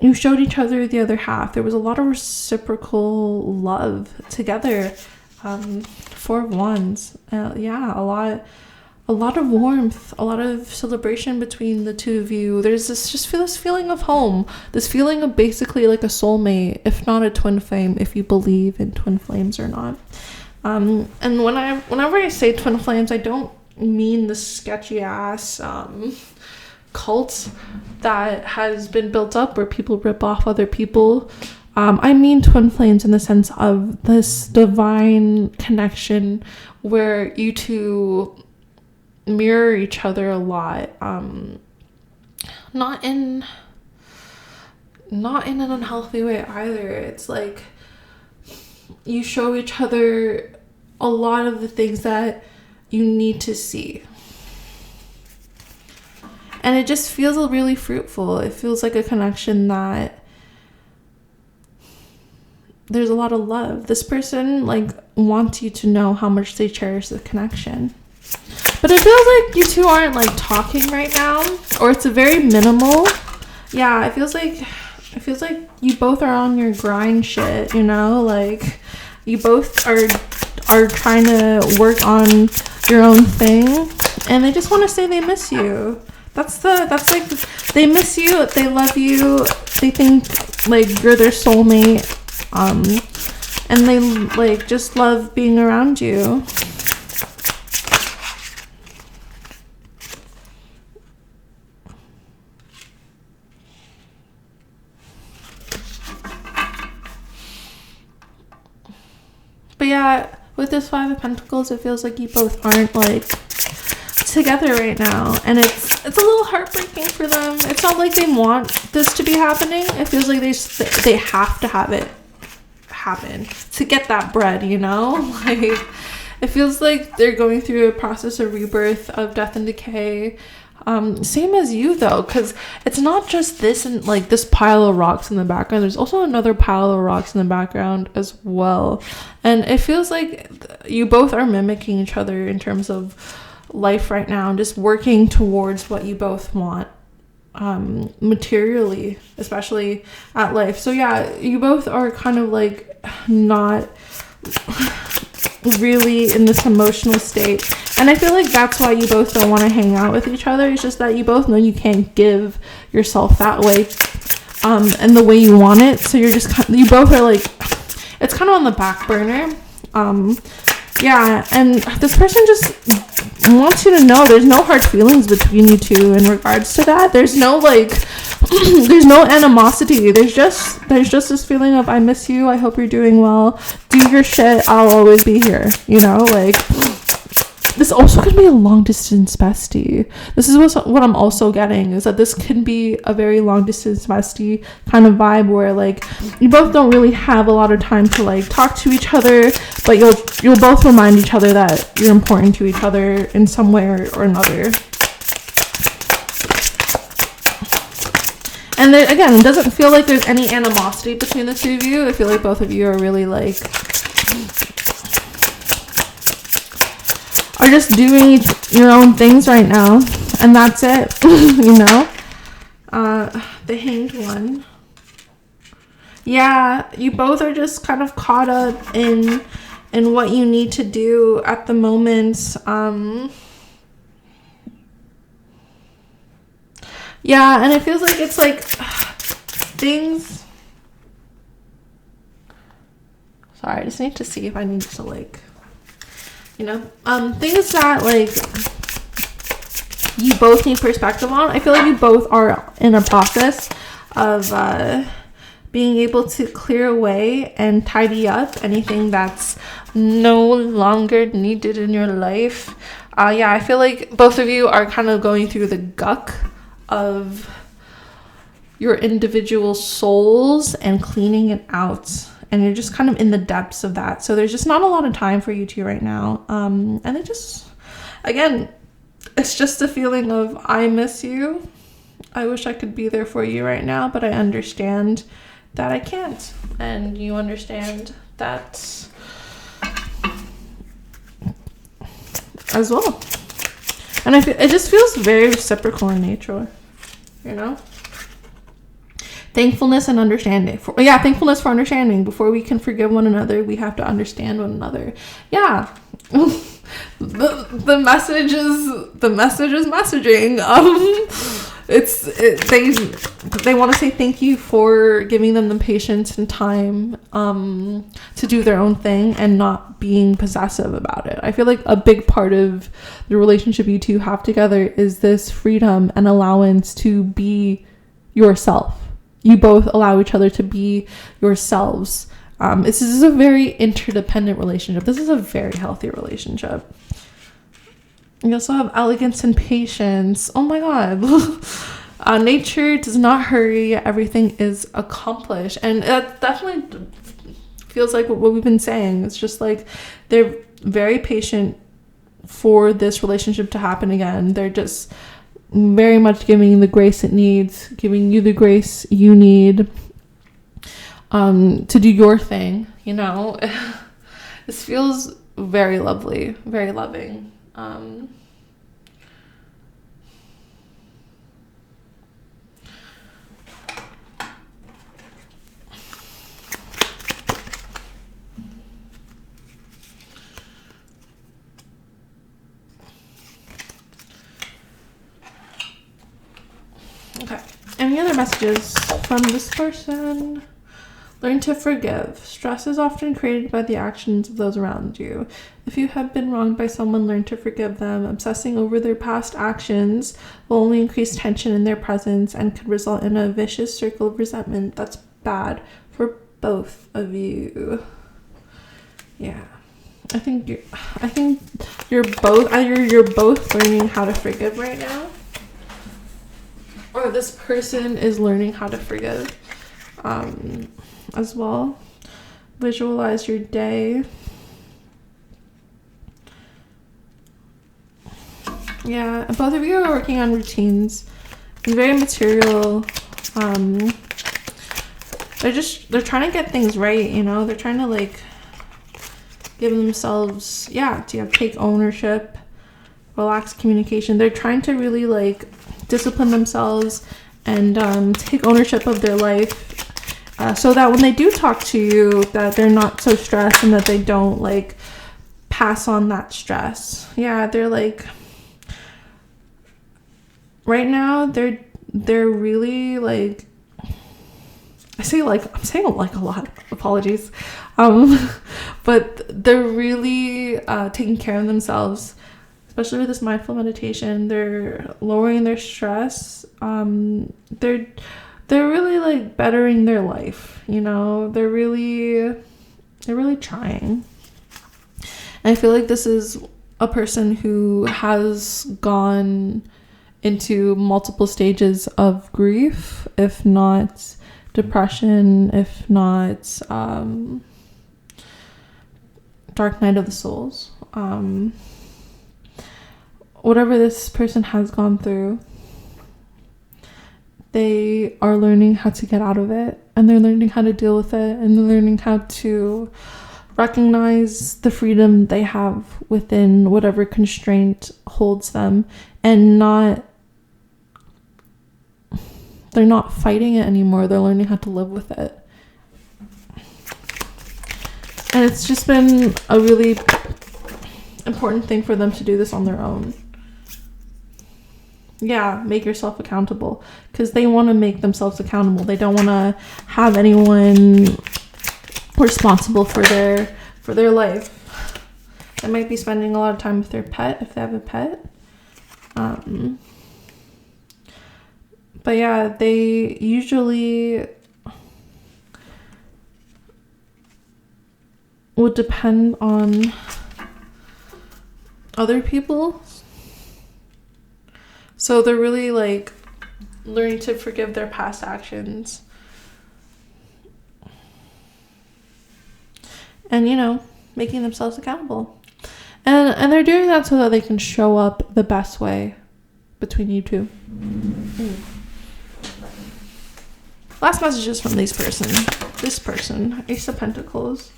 you showed each other the other half. There was a lot of reciprocal love together. Four of Wands. Yeah, a lot of warmth, a lot of celebration between the two of you. There's this feeling of home, this feeling of basically like a soulmate, if not a twin flame, if you believe in twin flames or not. And whenever I say twin flames, I don't mean the sketchy ass cult that has been built up where people rip off other people. I mean twin flames in the sense of this divine connection where you two mirror each other a lot. Not in an unhealthy way either. It's like you show each other a lot of the things that you need to see. And it just feels really fruitful. It feels like a connection that there's a lot of love. This person like wants you to know how much they cherish the connection. But it feels like you two aren't like talking right now, or it's a very minimal. Yeah, it feels like you both are on your grind shit, you know? Like you both are trying to work on your own thing, and they just want to say they miss you. That's like, they miss you, they love you, they think like you're their soulmate, and they like just love being around you. But yeah, with this Five of Pentacles, it feels like you both aren't like together right now, and it's a little heartbreaking for them. It's not like they want this to be happening. It feels like they have to have it happen to get that bread, you know? Like it feels like they're going through a process of rebirth, of death and decay. Same as you though, because it's not just this and like this pile of rocks in the background. There's also another pile of rocks in the background as well, and it feels like you both are mimicking each other in terms of life right now, and just working towards what you both want, materially, especially at life. So yeah, you both are kind of like not really in this emotional state, and I feel like that's why you both don't want to hang out with each other. It's just that you both know you can't give yourself that way, and the way you want it, so you're just you both are like, it's kind of on the back burner. Yeah, and this person just wants you to know there's no hard feelings between you two in regards to that. There's no like there's no animosity. There's just this feeling of I miss you, I hope you're doing well, do your shit, I'll always be here, you know? Like this also could be a long distance bestie. This is what I'm also getting, is that this can be a very long distance bestie kind of vibe where like you both don't really have a lot of time to like talk to each other, but you'll both remind each other that you're important to each other in some way or another. And there, again, it doesn't feel like there's any animosity between the two of you. I feel like both of you are really like are just doing your own things right now, and that's it. You know, the Hanged One. Yeah, you both are just kind of caught up in what you need to do at the moment. Yeah, and it feels like it's like things. Sorry, I just need to see if I need to like, you know, things that like you both need perspective on. I feel like you both are in a process of being able to clear away and tidy up anything that's no longer needed in your life. Yeah, I feel like both of you are kind of going through the guck of your individual souls and cleaning it out, and you're just kind of in the depths of that. So there's just not a lot of time for you two right now, and it just, again, it's just a feeling of I miss you, I wish I could be there for you right now, but I understand that I can't, and you understand that as well. And it just feels very reciprocal in nature, you know? Thankfulness and understanding. Thankfulness for understanding. Before we can forgive one another, we have to understand one another. Yeah. the message is messaging. They want to say thank you for giving them the patience and time to do their own thing and not being possessive about it. I feel like a big part of the relationship you two have together is this freedom and allowance to be yourself. You both allow each other to be yourselves. This is a very interdependent relationship. This is a very healthy relationship. You also have elegance and patience. Oh my God. Nature does not hurry. Everything is accomplished. And that definitely feels like what we've been saying. It's just like they're very patient for this relationship to happen again. They're just very much giving you the grace it needs, giving you the grace you need to do your thing, you know. This feels very lovely, very loving. Okay, any other messages from this person? Learn to forgive. Stress is often created by the actions of those around you. If you have been wronged by someone, learn to forgive them. Obsessing over their past actions will only increase tension in their presence and could result in a vicious circle of resentment that's bad for both of you. Yeah. I think you're both learning how to forgive right now, or this person is learning how to forgive as well. Visualize your day. Yeah, both of you are working on routines. Very material. They're trying to get things right, you know. They're trying to like give themselves, to take ownership, relax communication. They're trying to really like discipline themselves and take ownership of their life, so that when they do talk to you, that they're not so stressed and that they don't like pass on that stress. Yeah, they're like, right now they're really like, I'm saying like a lot, apologies, but they're really taking care of themselves, especially with this mindful meditation. They're lowering their stress. They're really like bettering their life, you know. They're really trying. And I feel like this is a person who has gone into multiple stages of grief, if not depression, if not dark night of the souls. Whatever this person has gone through, they are learning how to get out of it, and they're learning how to deal with it, and they're learning how to recognize the freedom they have within whatever constraint holds them, and they're not fighting it anymore. They're learning how to live with it. And it's just been a really important thing for them to do this on their own. Yeah, make yourself accountable, because they want to make themselves accountable. They don't want to have anyone responsible for their life. They might be spending a lot of time with their pet if they have a pet. But yeah, they usually would depend on other people. So they're really like learning to forgive their past actions. And, you know, making themselves accountable. And they're doing that so that they can show up the best way between you two. Last messages from this person, Ace of Pentacles.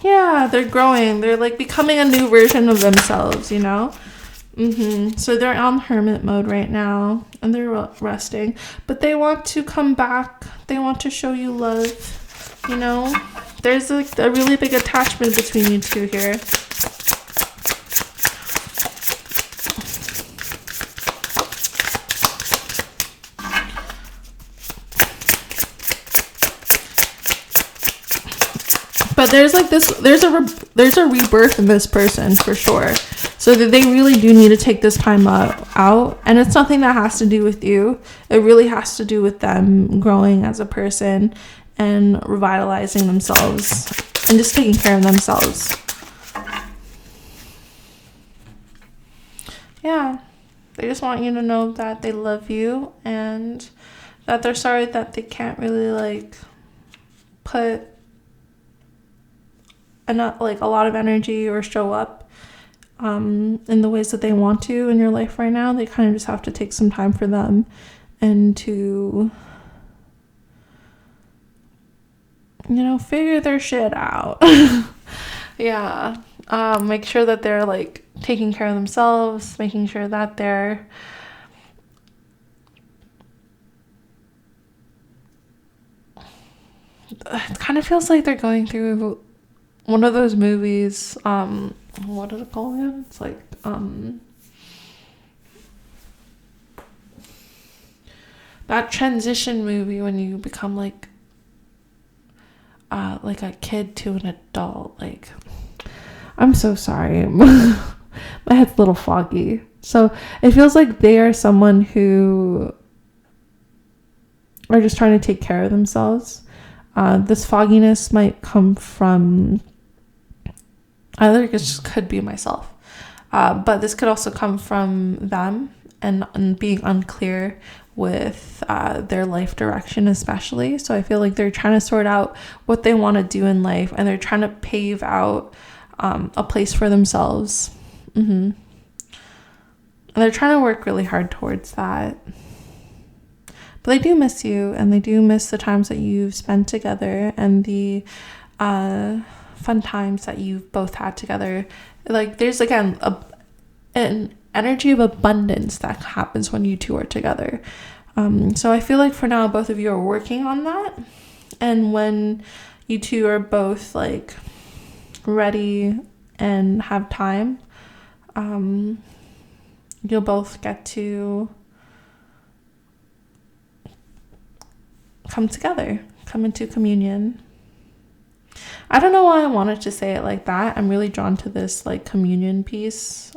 Yeah, they're growing. They're like becoming a new version of themselves, you know? So they're on hermit mode right now, and they're resting. But they want to come back. They want to show you love. You know, there's like a really big attachment between you two here. But there's like this, there's a rebirth in this person for sure. So that they really do need to take this time out. And it's nothing that has to do with you. It really has to do with them growing as a person and revitalizing themselves and just taking care of themselves. Yeah. They just want you to know that they love you and that they're sorry that they can't really like put enough, like a lot of energy or show up in the ways that they want to in your life right now. They kind of just have to take some time for them and to, you know, figure their shit out. Yeah. Make sure that they're like taking care of themselves, making sure that they're it kind of feels like they're going through one of those movies, what is it called again? It's like, that transition movie when you become like a kid to an adult. Like, I'm so sorry. My head's a little foggy. So it feels like they are someone who are just trying to take care of themselves. This fogginess might come from, I think it just could be myself. But this could also come from them and being unclear with their life direction especially. So I feel like they're trying to sort out what they want to do in life, and they're trying to pave out a place for themselves. And they're trying to work really hard towards that. But they do miss you, and they do miss the times that you've spent together and the fun times that you've both had together. Like, there's again an energy of abundance that happens when you two are together. So I feel like for now both of you are working on that, and when you two are both like ready and have time, you'll both get to come together, come into communion. I don't know why I wanted to say it like that. I'm really drawn to this like communion piece,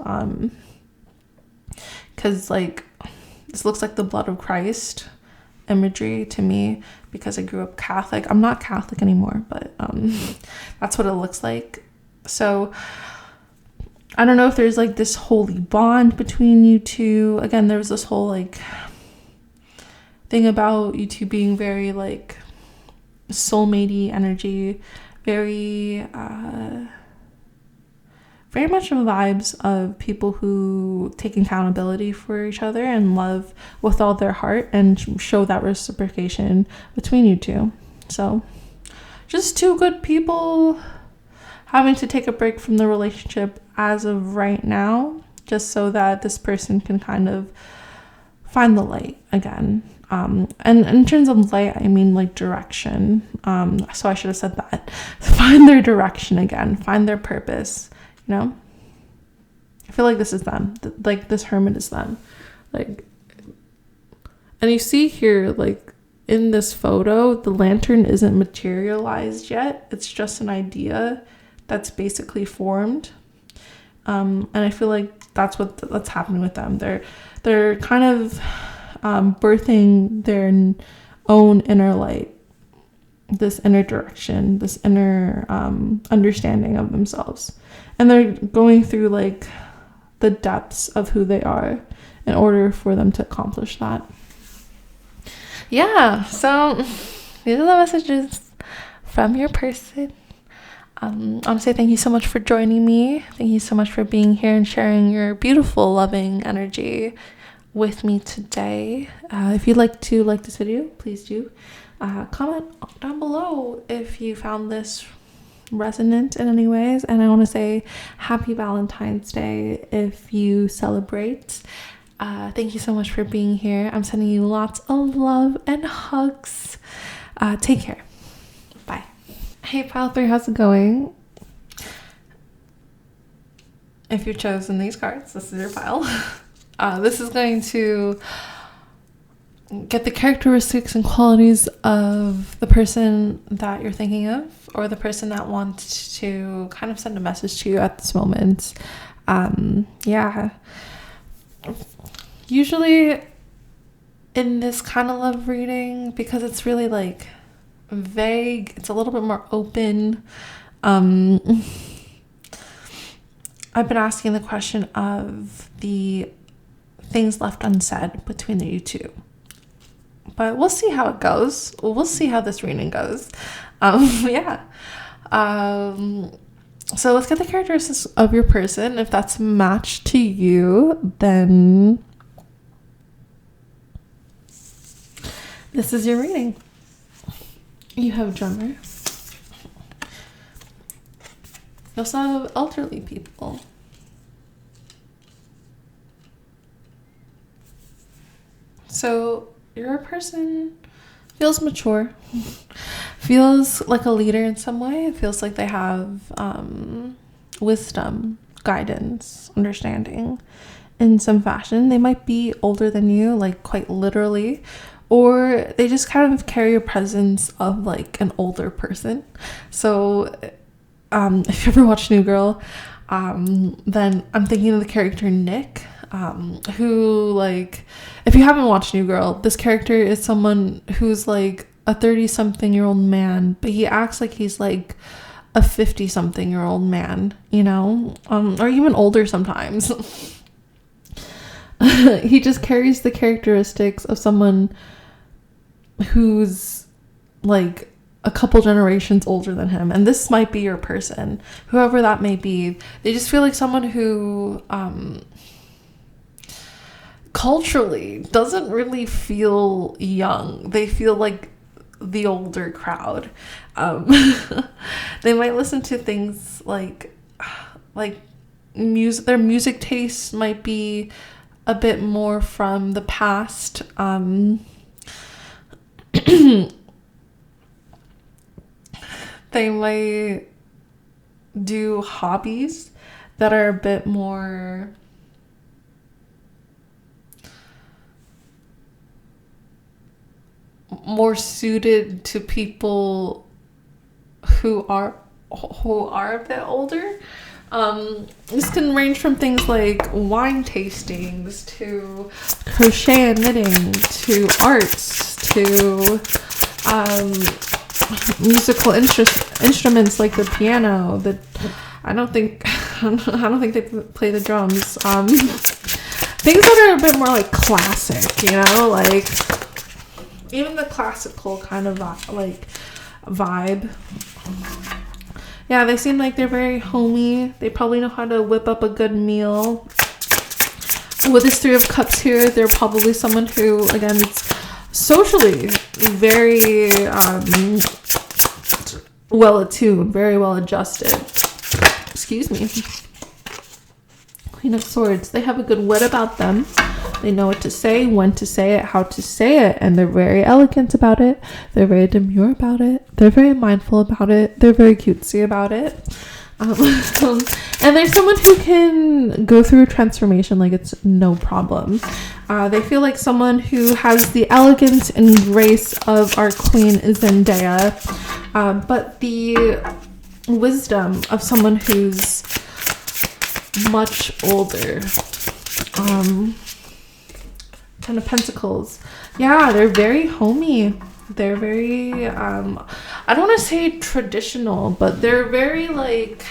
because like this looks like the blood of Christ imagery to me, because I grew up Catholic. I'm not Catholic anymore, but that's what it looks like. So I don't know if there's like this holy bond between you two. Again, there was this whole like thing about you two being very like soulmate-y energy, very much vibes of people who take accountability for each other and love with all their heart and show that reciprocation between you two. So just two good people having to take a break from the relationship as of right now, just so that this person can kind of find the light again. And in terms of light, I mean like direction. So I should have said that. Find their direction again. Find their purpose. You know? I feel like this is them. Like this hermit is them. Like, and you see here, like in this photo, the lantern isn't materialized yet. It's just an idea that's basically formed. And I feel like that's what's happening with them. They're kind of birthing their own inner light, this inner direction, this inner understanding of themselves, and they're going through like the depths of who they are in order for them to accomplish that. Yeah, so these are the messages from your person. I want to say thank you so much for joining me. Thank you so much for being here and sharing your beautiful, loving energy with me today. If you'd like to like this video, please do comment down below if you found this resonant in any ways. And I want to say happy Valentine's Day if you celebrate. Thank you so much for being here. I'm sending you lots of love and hugs. Take care. Bye. Hey Pile 3, how's it going? If you've chosen these cards, this is your pile. This is going to get the characteristics and qualities of the person that you're thinking of, or the person that wants to kind of send a message to you at this moment. Yeah. Usually in this kind of love reading, because it's really like vague, it's a little bit more open. I've been asking the question of the things left unsaid between you two. But we'll see how it goes. We'll see how this reading goes. Yeah. So let's get the characteristics of your person. If that's matched to you, then this is your reading. You have drummer. You also have elderly people. So your person feels mature, feels like a leader in some way. It feels like they have wisdom, guidance, understanding in some fashion. They might be older than you, like quite literally, or they just kind of carry a presence of like an older person. So if you ever watch New Girl, then I'm thinking of the character Nick, who, like, if you haven't watched New Girl, this character is someone who's like a 30-something-year-old man, but he acts like he's like a 50-something-year-old man, you know, or even older sometimes. He just carries the characteristics of someone who's like a couple generations older than him, and this might be your person, whoever that may be. They just feel like someone who culturally doesn't really feel young. They feel like the older crowd. They might listen to things like music. Their music tastes might be a bit more from the past. They might do hobbies that are a bit more suited to people who are a bit older. This can range from things like wine tastings to crochet and knitting to arts to musical instruments like the piano. I don't think they play the drums. Things that are a bit more like classic, you know, like even the classical kind of like vibe. Yeah, they seem like they're very homey. They probably know how to whip up a good meal. With this 3 of Cups here, they're probably someone who, again, it's socially very well attuned, very well adjusted. Excuse me. Queen of Swords. They have a good wit about them. They know what to say, when to say it, how to say it, and they're very elegant about it. They're very demure about it. They're very mindful about it. They're very cutesy about it. And there's someone who can go through a transformation like it's no problem. They feel like someone who has the elegance and grace of our Queen Zendaya, but the wisdom of someone who's much older. Ten of Pentacles. Yeah, they're very homey. They're very I don't want to say traditional, but they're very like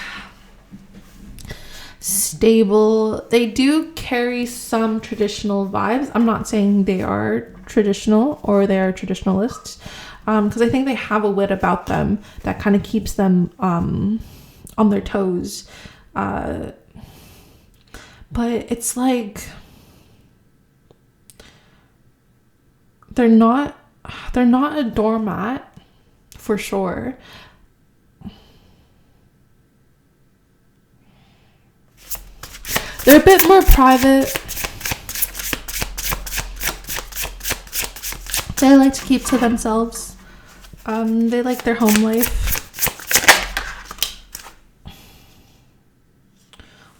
stable. They do carry some traditional vibes. I'm not saying they are traditional or they are traditionalists, because I think they have a wit about them that kind of keeps them on their toes. But it's like they're not a doormat for sure. They're a bit more private. They like to keep to themselves. They like their home life.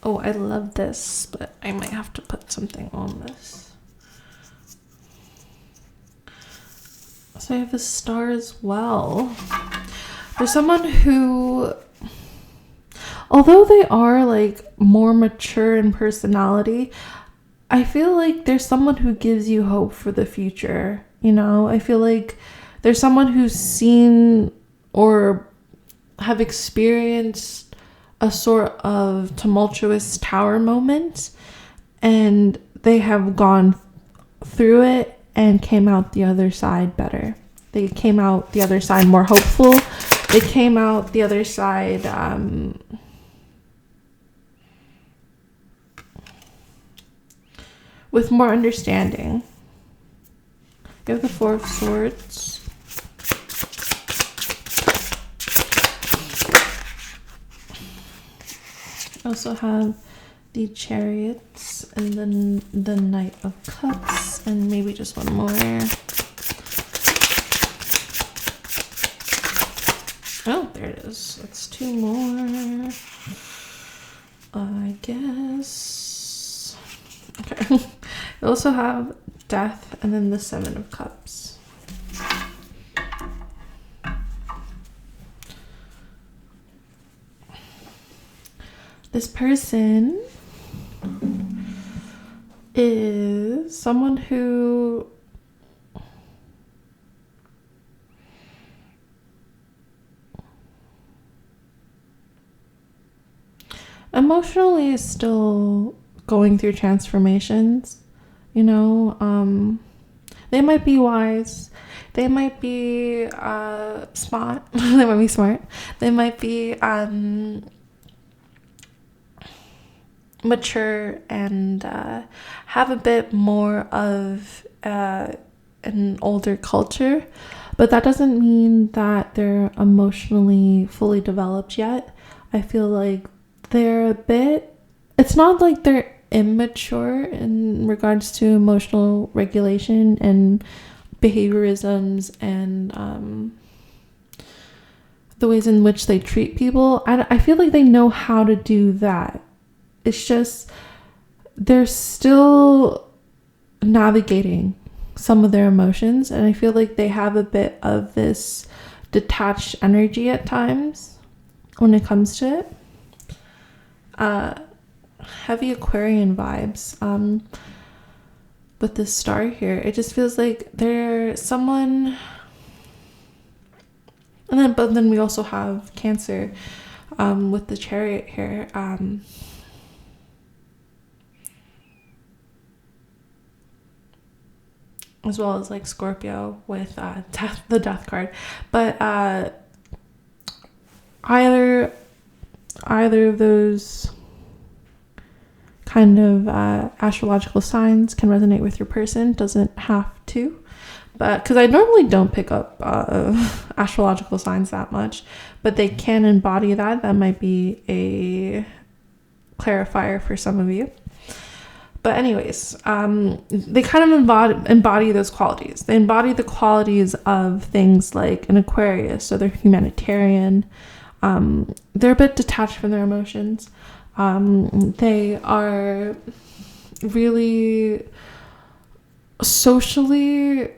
Oh, I love this, but I might have to put something on this. So I have a star as well. There's someone who, although they are like more mature in personality, I feel like there's someone who gives you hope for the future. You know, I feel like there's someone who's seen or have experienced a sort of tumultuous tower moment, and they have gone through it and came out the other side better. They came out the other side more hopeful. They came out the other side with more understanding. You have the Four of Swords. I also have the Chariots and then the Knight of Cups, and maybe just one more. Oh, there it is. That's two more, I guess. Okay. I also have Death and then the Seven of Cups. This person is someone who emotionally is still going through transformations. You know, they might be wise. They might be smart. They might be smart. They might be mature and have a bit more of an older culture. But that doesn't mean that they're emotionally fully developed yet. I feel like they're a bit... It's not like they're immature in regards to emotional regulation and behaviorisms and the ways in which they treat people. I feel like they know how to do that. It's just they're still navigating some of their emotions, and I feel like they have a bit of this detached energy at times when it comes to it. Heavy Aquarian vibes with this star here. It just feels like they're someone, and then we also have Cancer with the Chariot here. As well as like Scorpio with the Death card. But either of those kind of astrological signs can resonate with your person. Doesn't have to, but because I normally don't pick up astrological signs that much, but they can embody that. That might be a clarifier for some of you. But anyways, they kind of embody those qualities. They embody the qualities of things like an Aquarius. So they're humanitarian. They're a bit detached from their emotions. They are really socially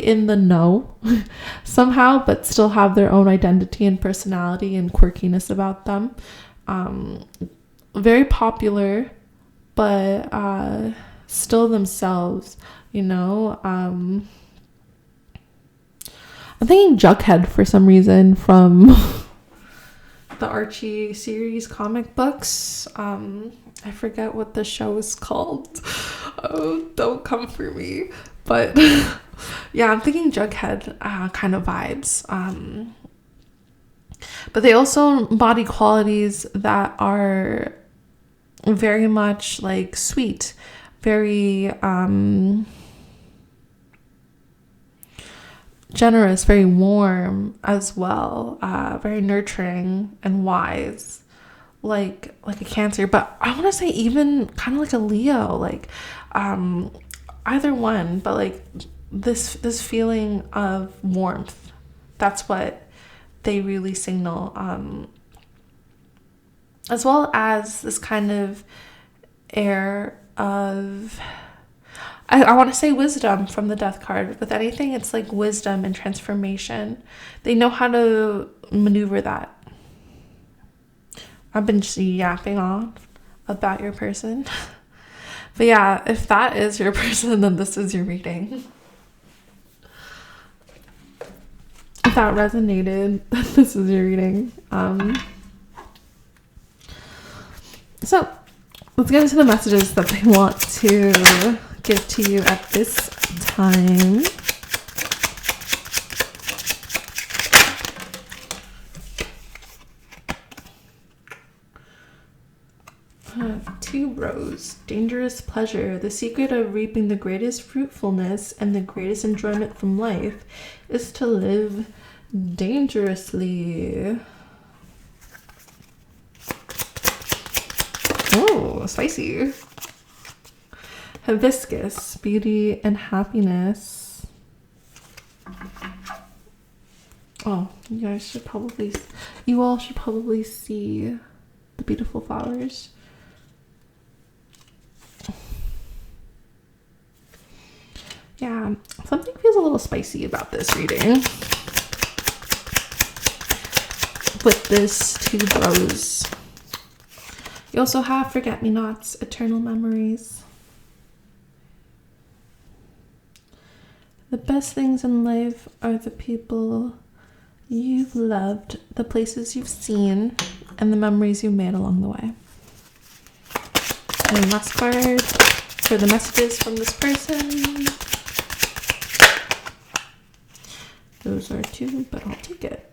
in the know somehow, but still have their own identity and personality and quirkiness about them. Very popular, but still themselves, you know. I'm thinking Jughead for some reason from the Archie series comic books. I forget what the show is called. Oh, don't come for me. But yeah, I'm thinking Jughead kind of vibes. But they also embody qualities that are very much like sweet, very generous, very warm as well, very nurturing and wise. like a Cancer, but I want to say even kind of like a Leo, like either one, but like this feeling of warmth. That's what they really signal, as well as this kind of air of, I want to say wisdom from the Death card. With anything, it's like wisdom and transformation. They know how to maneuver that. I've been just yapping on about your person. But yeah, if that is your person, then this is your reading. If that resonated, then this is your reading. So let's get into the messages that they want to give to you at this time. Two rows. Dangerous pleasure. The secret of reaping the greatest fruitfulness and the greatest enjoyment from life is to live dangerously. Oh, spicy. Hibiscus. Beauty and happiness. Oh, you all should probably see the beautiful flowers. Yeah, something feels a little spicy about this reading. With this two bros. You also have forget-me-nots, eternal memories. The best things in life are the people you've loved, the places you've seen, and the memories you've made along the way. And last card for the messages from this person. Those are two, but I'll take it.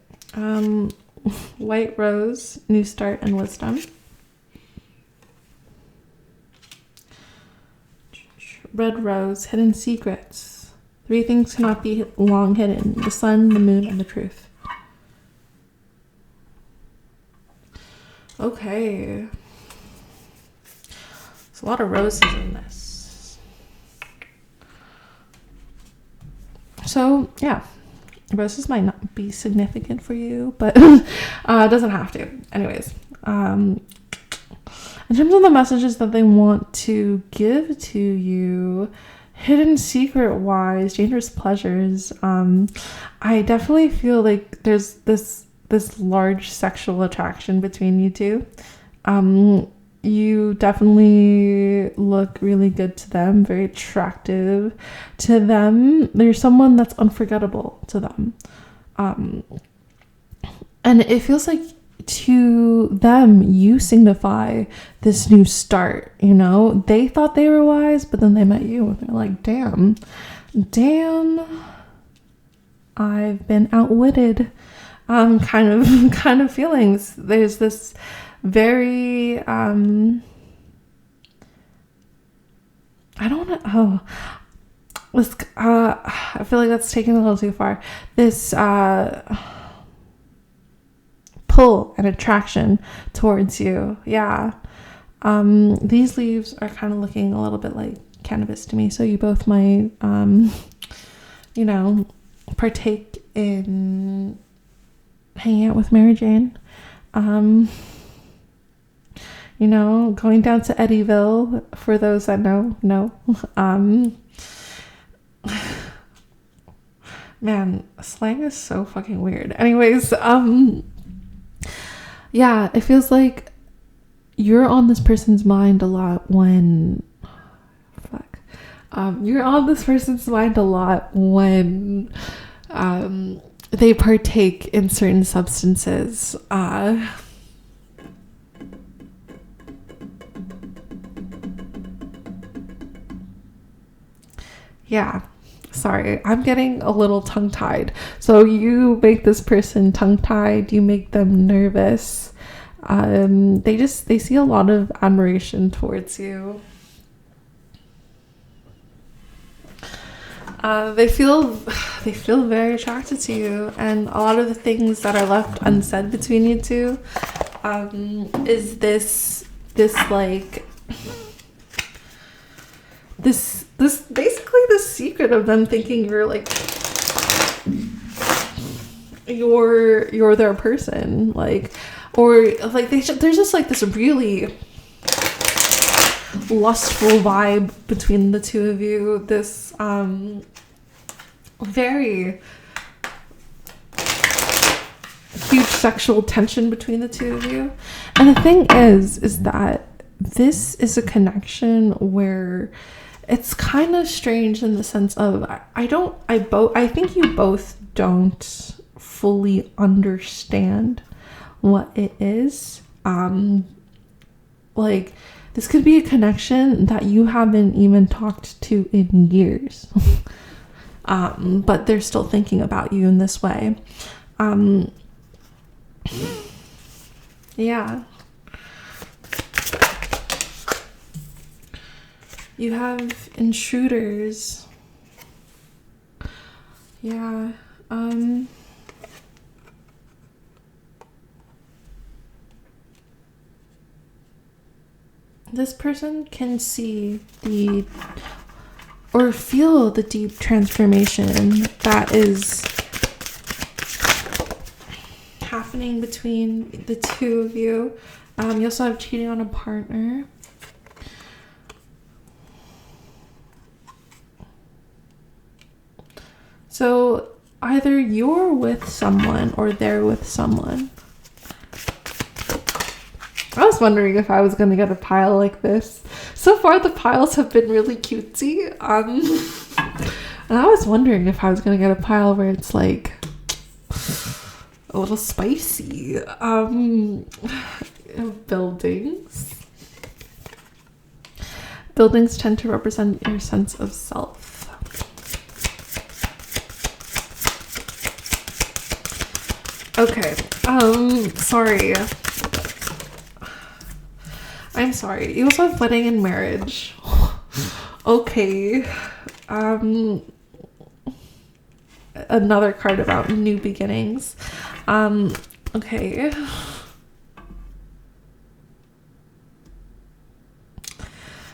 White rose, new start and wisdom. Red rose, hidden secrets. 3 things cannot be long hidden: the sun, the moon, and the truth. Okay. There's a lot of roses in this. So, yeah. Roses might not be significant for you, but it doesn't have to. Anyways, in terms of the messages that they want to give to you, hidden secret wise, dangerous pleasures, I definitely feel like there's this large sexual attraction between you two. You definitely look really good to them, very attractive to them. There's someone that's unforgettable to them. And it feels like to them, you signify this new start, you know? They thought they were wise, but then they met you and they're like, damn, I've been outwitted. Kind of feelings. There's this very I feel like that's taken a little too far. This pull and attraction towards you. Yeah. These leaves are kind of looking a little bit like cannabis to me, so you both might partake in hanging out with Mary Jane. Going down to Eddyville, for those that know. Man, slang is so fucking weird. Anyways, yeah, it feels like you're on this person's mind a lot when you're on this person's mind a lot when they partake in certain substances. Yeah, sorry, I'm getting a little tongue-tied. So you make this person tongue-tied, you make them nervous. They see a lot of admiration towards you. They feel very attracted to you, and a lot of the things that are left unsaid between you two is this like this basically the secret of them thinking you're like you're their person, like, or like there's just like this really lustful vibe between the two of you, this very huge sexual tension between the two of you. And the thing is that this is a connection where it's kind of strange in the sense of I think you both don't fully understand what it is. Like, this could be a connection that you haven't even talked to in years. But they're still thinking about you in this way. Yeah. You have intruders. Yeah. This person can see or feel the deep transformation that is happening between the two of you. You also have cheating on a partner. So either you're with someone or they're with someone. I was wondering if I was going to get a pile like this. So far, the piles have been really cutesy. And I was wondering if I was going to get a pile where it's like a little spicy. Buildings. Buildings tend to represent your sense of self. Okay. Sorry. I'm sorry. You also have wedding and marriage. Okay. Another card about new beginnings. Okay.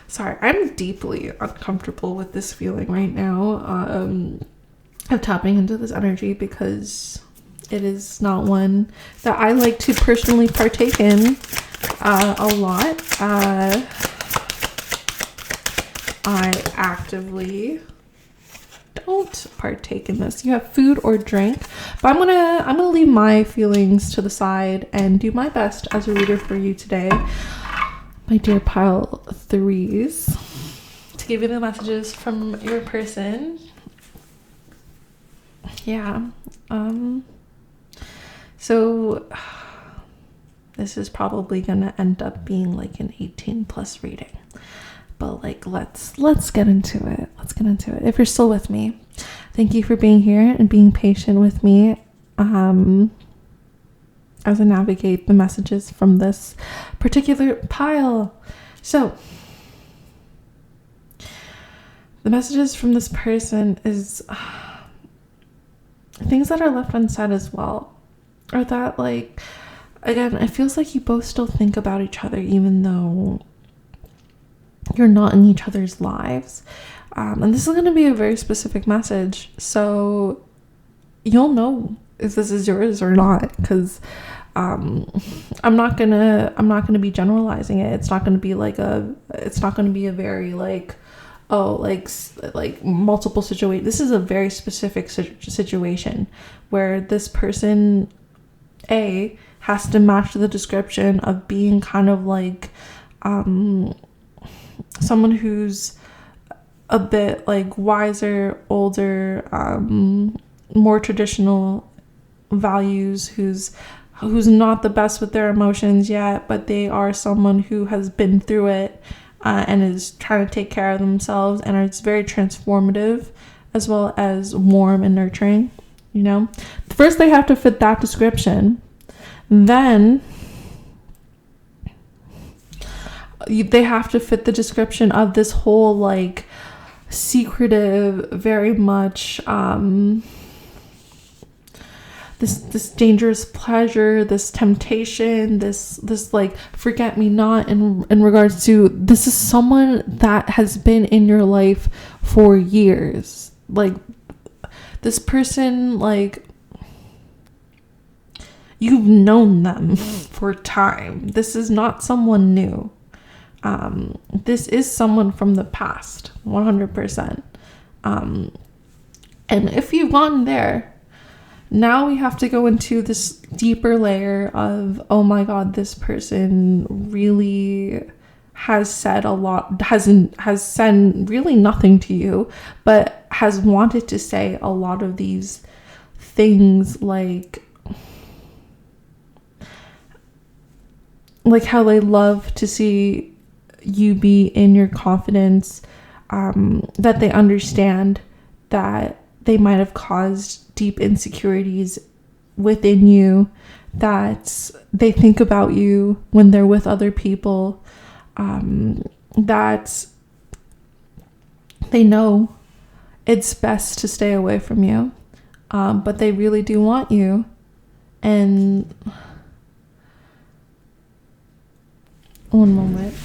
Sorry, I'm deeply uncomfortable with this feeling right now. Of tapping into this energy because it is not one that I like to personally partake in a lot. I actively don't partake in this. You have food or drink, but I'm gonna leave my feelings to the side and do my best as a reader for you today, my dear pile threes, to give you the messages from your person. Yeah. So this is probably gonna end up being like an 18 plus reading, but like let's get into it. Let's get into it. If you're still with me, thank you for being here and being patient with me as I navigate the messages from this particular pile. So the messages from this person is things that are left unsaid as well, or that, like, again, it feels like you both still think about each other even though you're not in each other's lives. And this is going to be a very specific message, so you'll know if this is yours or not, because I'm not gonna be generalizing it. It's not gonna be a very like, oh, like multiple situation. This is a very specific situation where this person A has to match the description of being kind of like someone who's a bit like wiser, older, more traditional values, who's not the best with their emotions yet, but they are someone who has been through it and is trying to take care of themselves, and it's very transformative as well as warm and nurturing. You know, first they have to fit that description, then they have to fit the description of this whole like secretive, very much this dangerous pleasure, this temptation, this like forget me not in regards to, this is someone that has been in your life for years. Like this person, like you've known them for time. This is not someone new. This is someone from the past, 100%. And if you've gone there, now we have to go into this deeper layer of, oh my God, this person really has said a lot, has said really nothing to you, but has wanted to say a lot of these things, like how they love to see you be in your confidence, that they understand that they might have caused deep insecurities within you, that they think about you when they're with other people, that they know it's best to stay away from you, but they really do want you. And one moment.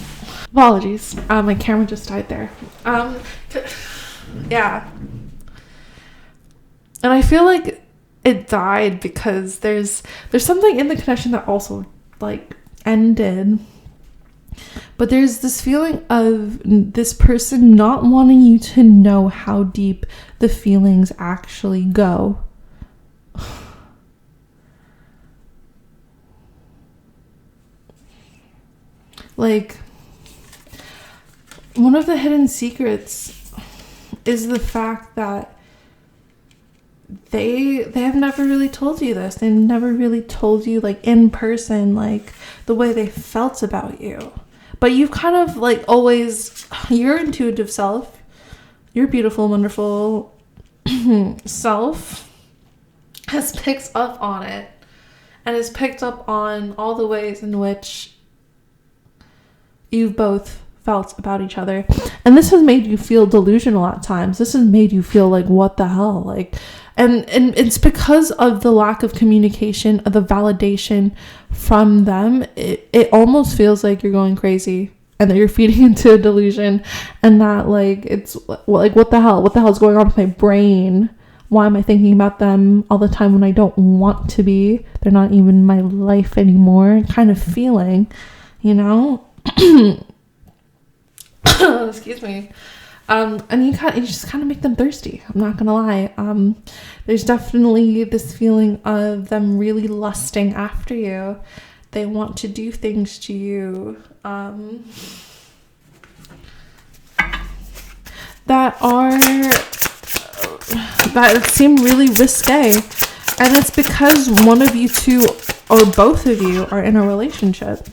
Apologies. My camera just died there. Yeah. And I feel like it died because there's something in the connection that also like ended. But there's this feeling of this person not wanting you to know how deep the feelings actually go. Like, one of the hidden secrets is the fact that they have never really told you this. They never really told you, like, in person, like, the way they felt about you. But you've kind of, like, always, your intuitive self, your beautiful, wonderful self has picked up on it, and has picked up on all the ways in which you've both felt about each other. And this has made you feel delusional at times. This has made you feel like, what the hell? Like, and it's because of the lack of communication, of the validation from them. It almost feels like you're going crazy and that you're feeding into a delusion, and that like, it's like, what the hell is going on with my brain? Why am I thinking about them all the time when I don't want to be? They're not even my life anymore, kind of feeling, you know? Excuse me. And you just kind of make them thirsty. I'm not gonna lie. There's definitely this feeling of them really lusting after you. They want to do things to you that seem really risque, and it's because one of you two or both of you are in a relationship.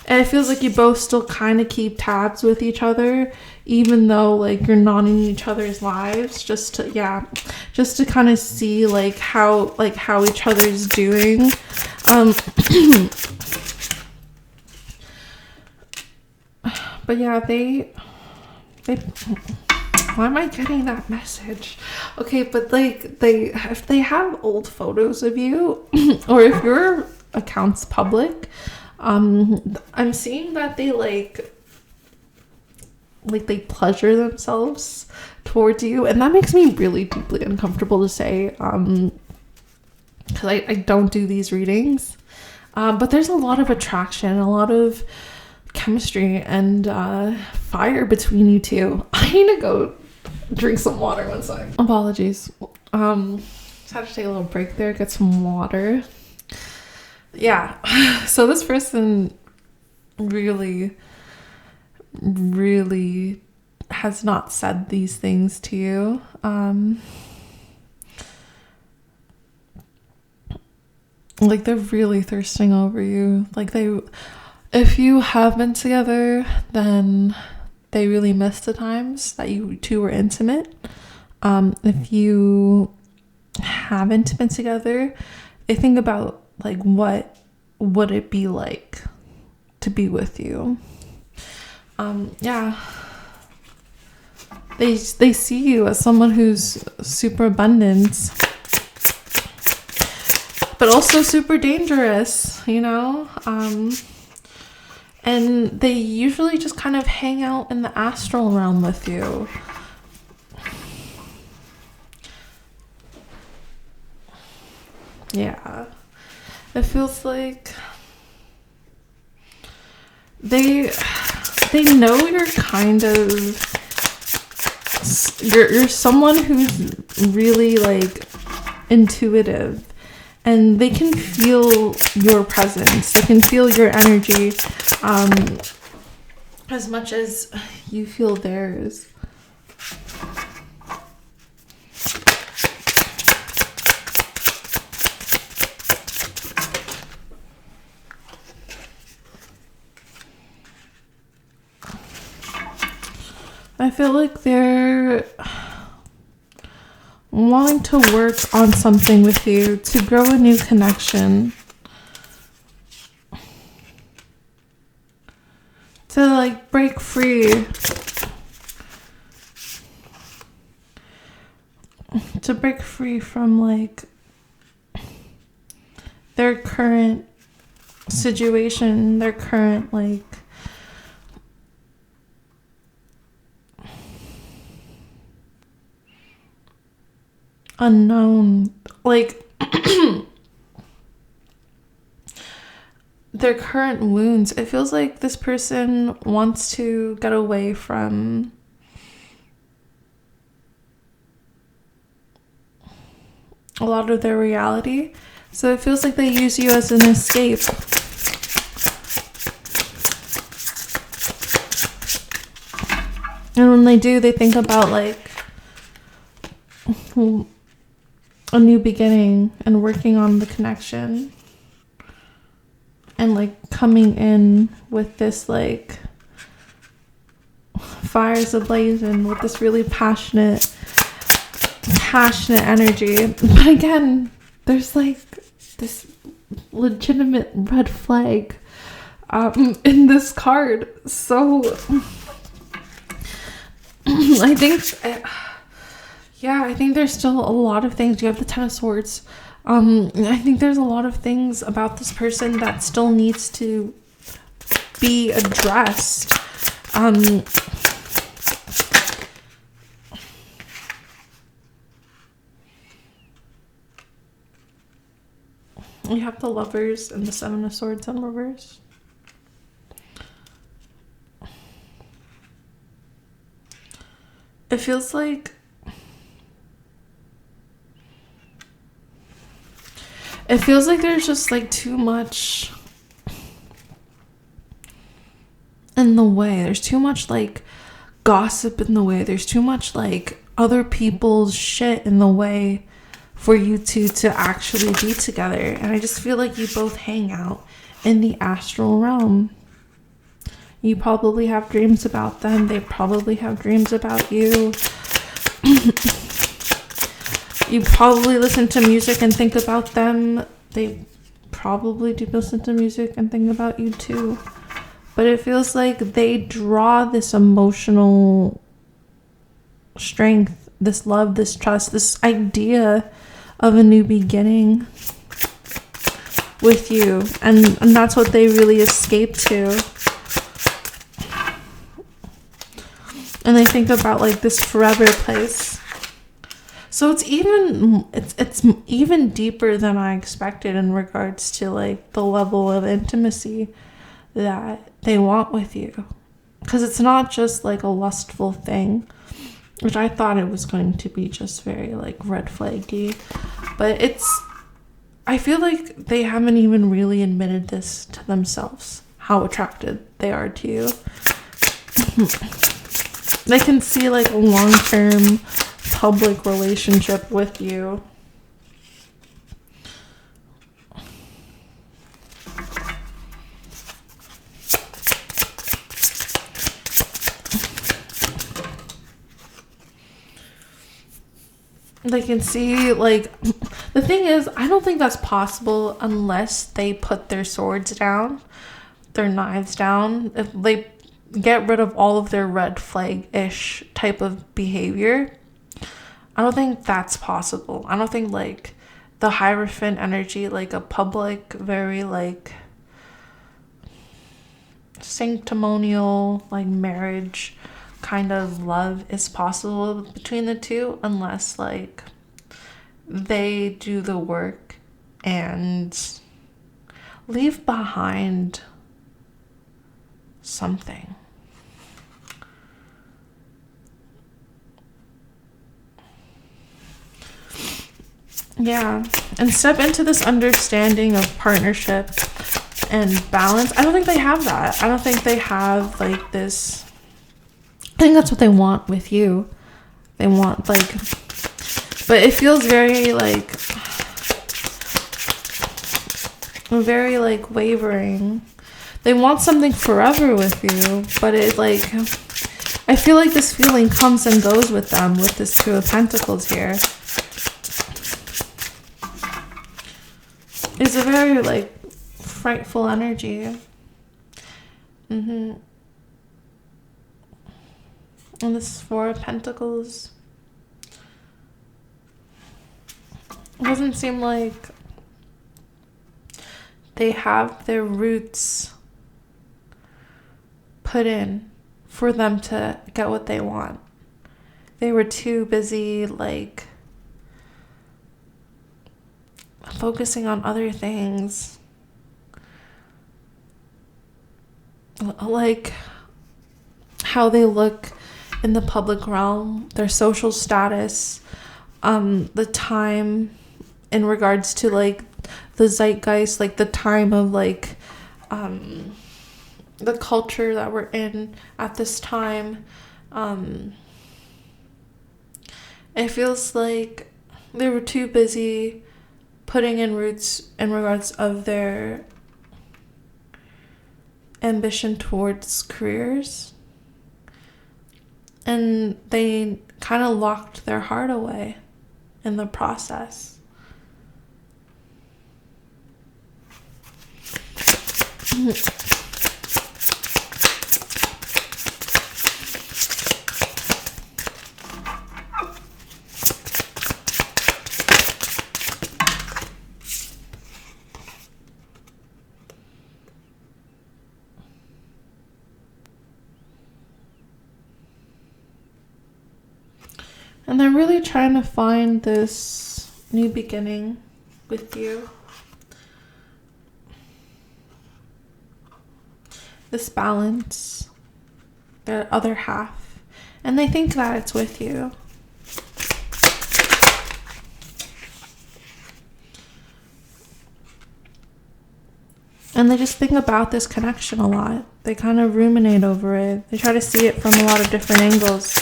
And it feels like you both still kind of keep tabs with each other, even though like you're not in each other's lives, just to kind of see like how each other's doing. But yeah, they why am I getting that message? Okay, but like if they have old photos of you or if your account's public, I'm seeing that they like they pleasure themselves towards you, and that makes me really deeply uncomfortable to say, because I don't do these readings, but there's a lot of attraction, a lot of chemistry and fire between you two. I need to go drink some water. One sec. Apologies. Just had to take a little break there, get some water. Yeah, so this person really has not said these things to you. Like they're really thirsting over you. Like if you have been together, then they really miss the times that you two were intimate. If you haven't been together, they think about like, what would it be like to be with you? Yeah. they see you as someone who's super abundant, but also super dangerous, you know? And they usually just kind of hang out in the astral realm with you. Yeah. It feels like they know you're kind of, you're someone who's really like intuitive, and they can feel your presence. They can feel your energy as much as you feel theirs. I feel like they're wanting to work on something with you, to grow a new connection, to like break free, from like their current situation, their current like unknown, like their current wounds. It feels like this person wants to get away from a lot of their reality. So it feels like they use you as an escape. And when they do, they think about like a new beginning and working on the connection, and like coming in with this like fires ablazing, with this really passionate energy. But again, there's like this legitimate red flag in this card. So I think there's still a lot of things. You have the Ten of Swords. I think there's a lot of things about this person that still needs to be addressed. You have the Lovers and the Seven of Swords in reverse. It feels like there's just like too much in the way. There's too much like gossip in the way. There's too much like other people's shit in the way for you two to actually be together. And I just feel like you both hang out in the astral realm. You probably have dreams about them. They probably have dreams about you. You probably listen to music and think about them. They probably do listen to music and think about you too. But it feels like they draw this emotional strength, this love, this trust, this idea of a new beginning with you. And that's what they really escape to. And they think about like this forever place. So it's even deeper than I expected in regards to like the level of intimacy that they want with you. Because it's not just like a lustful thing, which I thought it was going to be just very like red flaggy. But I feel like they haven't even really admitted this to themselves, how attracted they are to you. They can see like a long-term public relationship with you. They can see like, the thing is, I don't think that's possible unless they put their swords down, their knives down. If get rid of all of their red flag-ish type of behavior. I don't think that's possible. I don't think like the Hierophant energy, like a public, very like sanctimonial, like marriage kind of love is possible between the two, unless like they do the work and leave behind something. Yeah, and step into this understanding of partnership and balance. I don't think they have that. I don't think they have like this. I think that's what they want with you. They want like, but it feels very like wavering. They want something forever with you, but it like, I feel like this feeling comes and goes with them with this Two of Pentacles here. It's a very like frightful energy. And this Four of Pentacles. It doesn't seem like they have their roots put in for them to get what they want. They were too busy like focusing on other things, like how they look in the public realm, their social status, the time in regards to like the zeitgeist, like the time of like the culture that we're in at this time. It feels like they were too busy putting in roots in regards of their ambition towards careers, and they kind of locked their heart away in the process. And they're really trying to find this new beginning with you. This balance, their other half. And they think that it's with you. And they just think about this connection a lot. They kind of ruminate over it. They try to see it from a lot of different angles.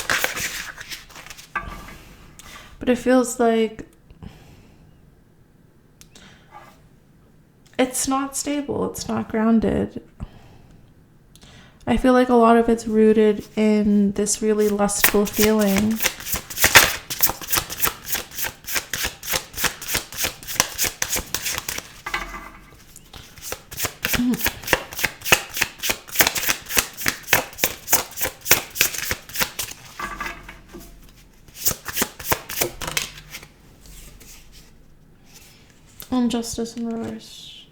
But it feels like it's not stable. It's not grounded. I feel like a lot of it's rooted in this really lustful feeling. Justice in reverse.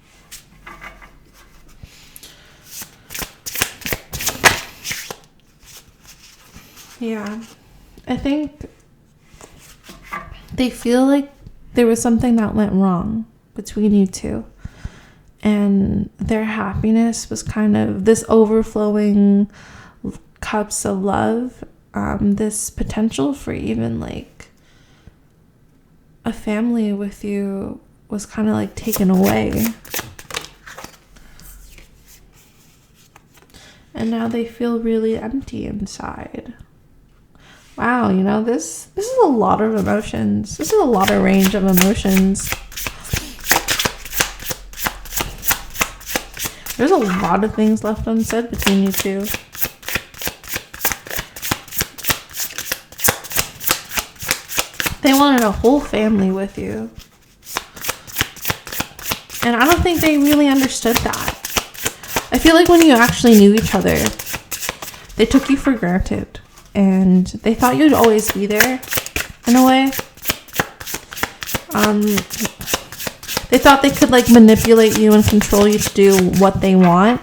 Yeah, I think they feel like there was something that went wrong between you two, and their happiness was kind of this overflowing cups of love, this potential for even like a family with you was kind of like taken away. And now they feel really empty inside. Wow, you know, this is a lot of emotions. This is a lot of range of emotions. There's a lot of things left unsaid between you two. They wanted a whole family with you. And I don't think they really understood that. I feel like when you actually knew each other, they took you for granted, and they thought you'd always be there in a way. They thought they could like manipulate you and control you to do what they want.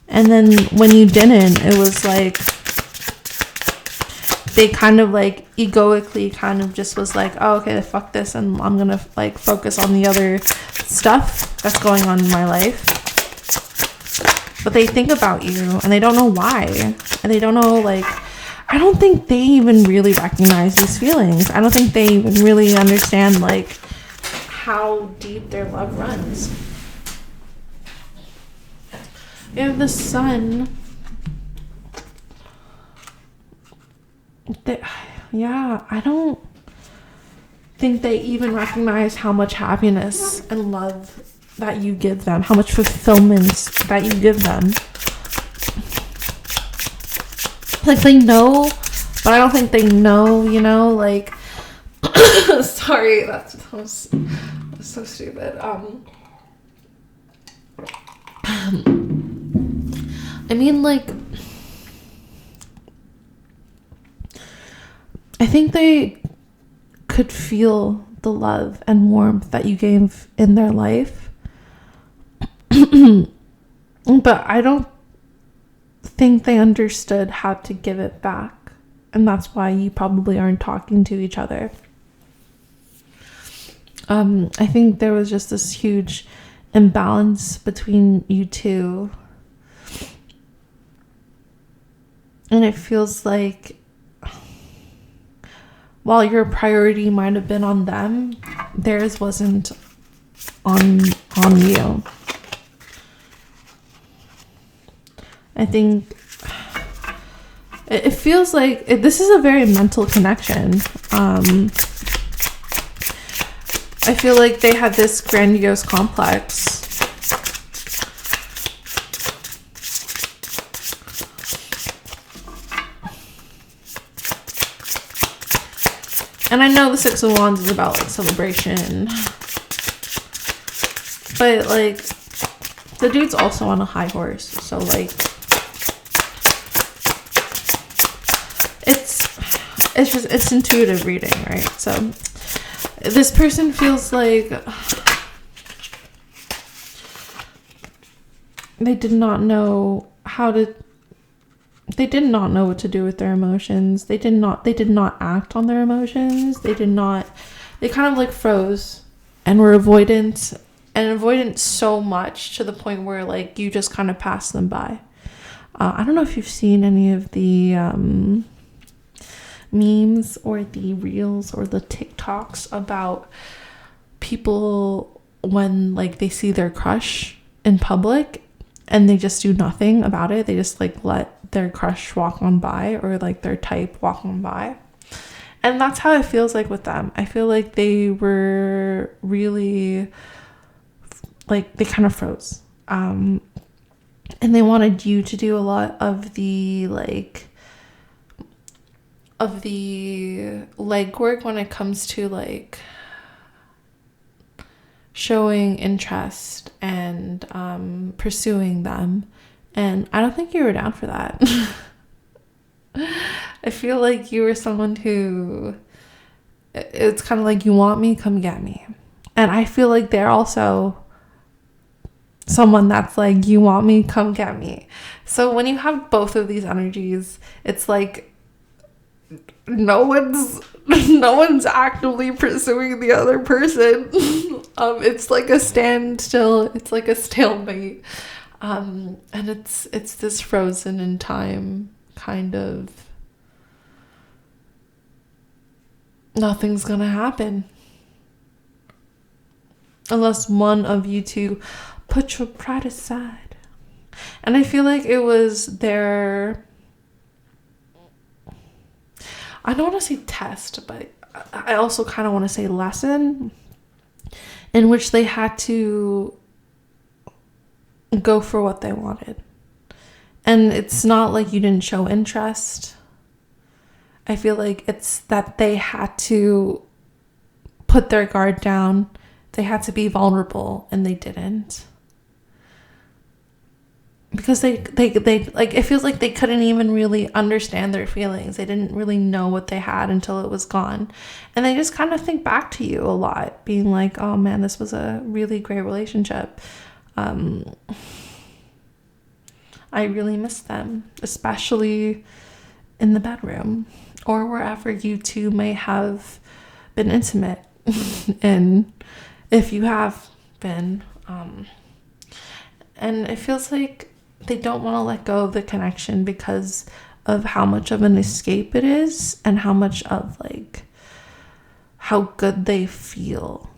And then when you didn't, it was like they kind of like egoically kind of just was like, oh, okay, fuck this, and I'm gonna like focus on the other stuff that's going on in my life. But they think about you and they don't know why, and they don't know, like, I don't think they even really recognize these feelings. I don't think they even really understand like how deep their love runs. You have the sun. I don't think they even recognize how much happiness and love that you give them, how much fulfillment that you give them. Like, they know, but I don't think they know, you know, like, sorry, that was so stupid. I mean, like, I think they could feel the love and warmth that you gave in their life. But I don't think they understood how to give it back. And that's why you probably aren't talking to each other. I think there was just this huge imbalance between you two. And it feels like while your priority might have been on them, theirs wasn't on you. I think it feels like this is a very mental connection. I feel like they had this grandiose complex. And I know the Six of Wands is about like celebration, but like the dude's also on a high horse, so like it's intuitive reading, right? So this person feels like they did not know what to do with their emotions. They did not act on their emotions. They kind of like froze and were avoidant so much to the point where like you just kind of pass them by. I don't know if you've seen any of the memes or the reels or the TikToks about people when like they see their crush in public and they just do nothing about it. They just like let their crush walk on by, or like their type walk on by. And that's how it feels like with them. I feel like they were really like they kind of froze. And they wanted you to do a lot of the legwork when it comes to like showing interest and pursuing them. And I don't think you were down for that. I feel like you were someone who, it's kind of like, you want me, come get me. And I feel like they're also someone that's like, you want me, come get me. So when you have both of these energies, it's like no one's actively pursuing the other person. It's like a standstill. It's like a stalemate. And it's this frozen in time kind of, nothing's gonna happen unless one of you two put your pride aside. And I feel like it was their, I don't want to say test, but I also kind of want to say lesson, in which they had to go for what they wanted. And it's not like you didn't show interest. I feel like it's that they had to put their guard down. They had to be vulnerable, and they didn't. because they like, it feels like they couldn't even really understand their feelings. They didn't really know what they had until it was gone, and they just kind of think back to you a lot, being like, oh man, this was a really great relationship. I really miss them, especially in the bedroom or wherever you two may have been intimate. And if you have been, and it feels like they don't want to let go of the connection because of how much of an escape it is, and how much of like how good they feel.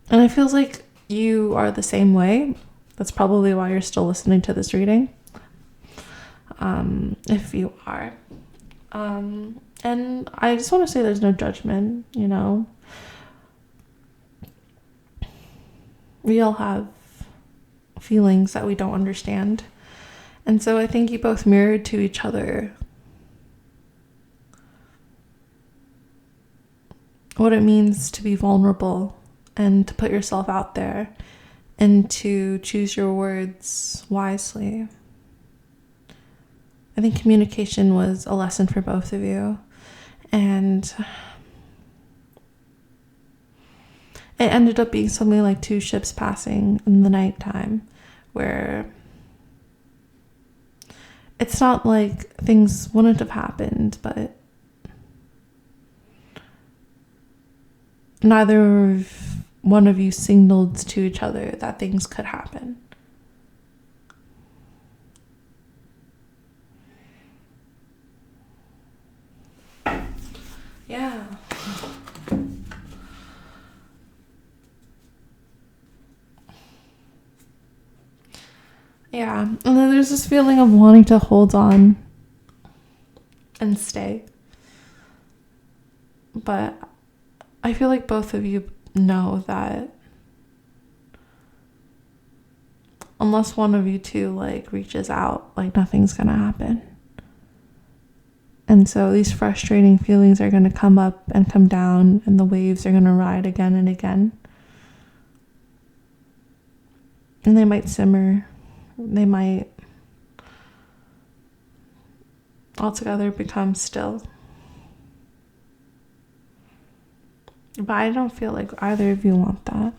And it feels like you are the same way. That's probably why you're still listening to this reading, if you are. And I just want to say there's no judgment, you know. We all have feelings that we don't understand. And so I think you both mirrored to each other what it means to be vulnerable and to put yourself out there and to choose your words wisely. I think communication was a lesson for both of you. And it ended up being something like two ships passing in the nighttime, where it's not like things wouldn't have happened, but neither one of you signaled to each other that things could happen. Yeah. Yeah. And then there's this feeling of wanting to hold on and stay. But I feel like both of you know that unless one of you two like reaches out, like nothing's gonna happen. And so these frustrating feelings are gonna come up and come down, and the waves are gonna ride again and again. And they might simmer. They might altogether become still. But I don't feel like either of you want that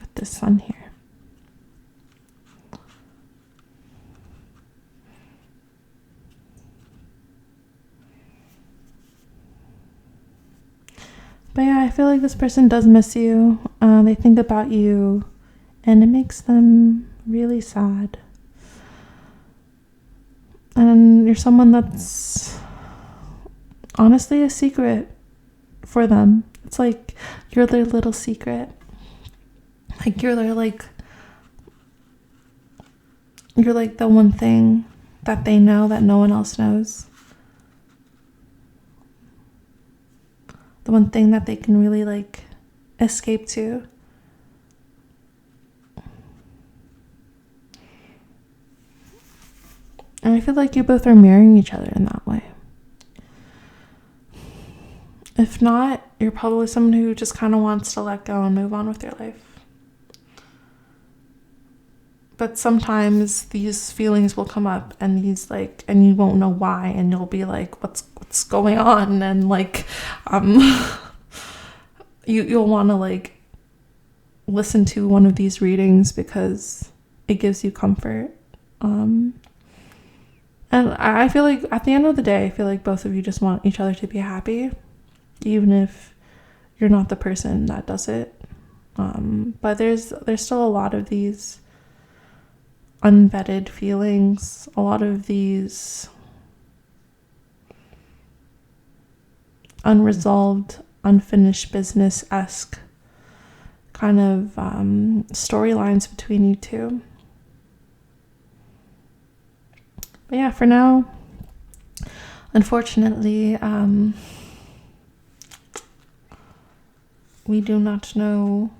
with the sun here. But yeah, I feel like this person does miss you. They think about you, and it makes them really sad. And you're someone that's honestly a secret for them. It's like you're their little secret. Like you're like the one thing that they know that no one else knows. The one thing that they can really like escape to. And I feel like you both are mirroring each other in that way. If not, you're probably someone who just kind of wants to let go and move on with your life. But sometimes these feelings will come up, and and you won't know why, and you'll be like, what's going on? And like, you'll want to like listen to one of these readings because it gives you comfort. And I feel like at the end of the day, I feel like both of you just want each other to be happy, even if you're not the person that does it. But there's still a lot of these unvetted feelings, a lot of these unresolved, unfinished business-esque kind of storylines between you two. But yeah, for now, unfortunately, we do not know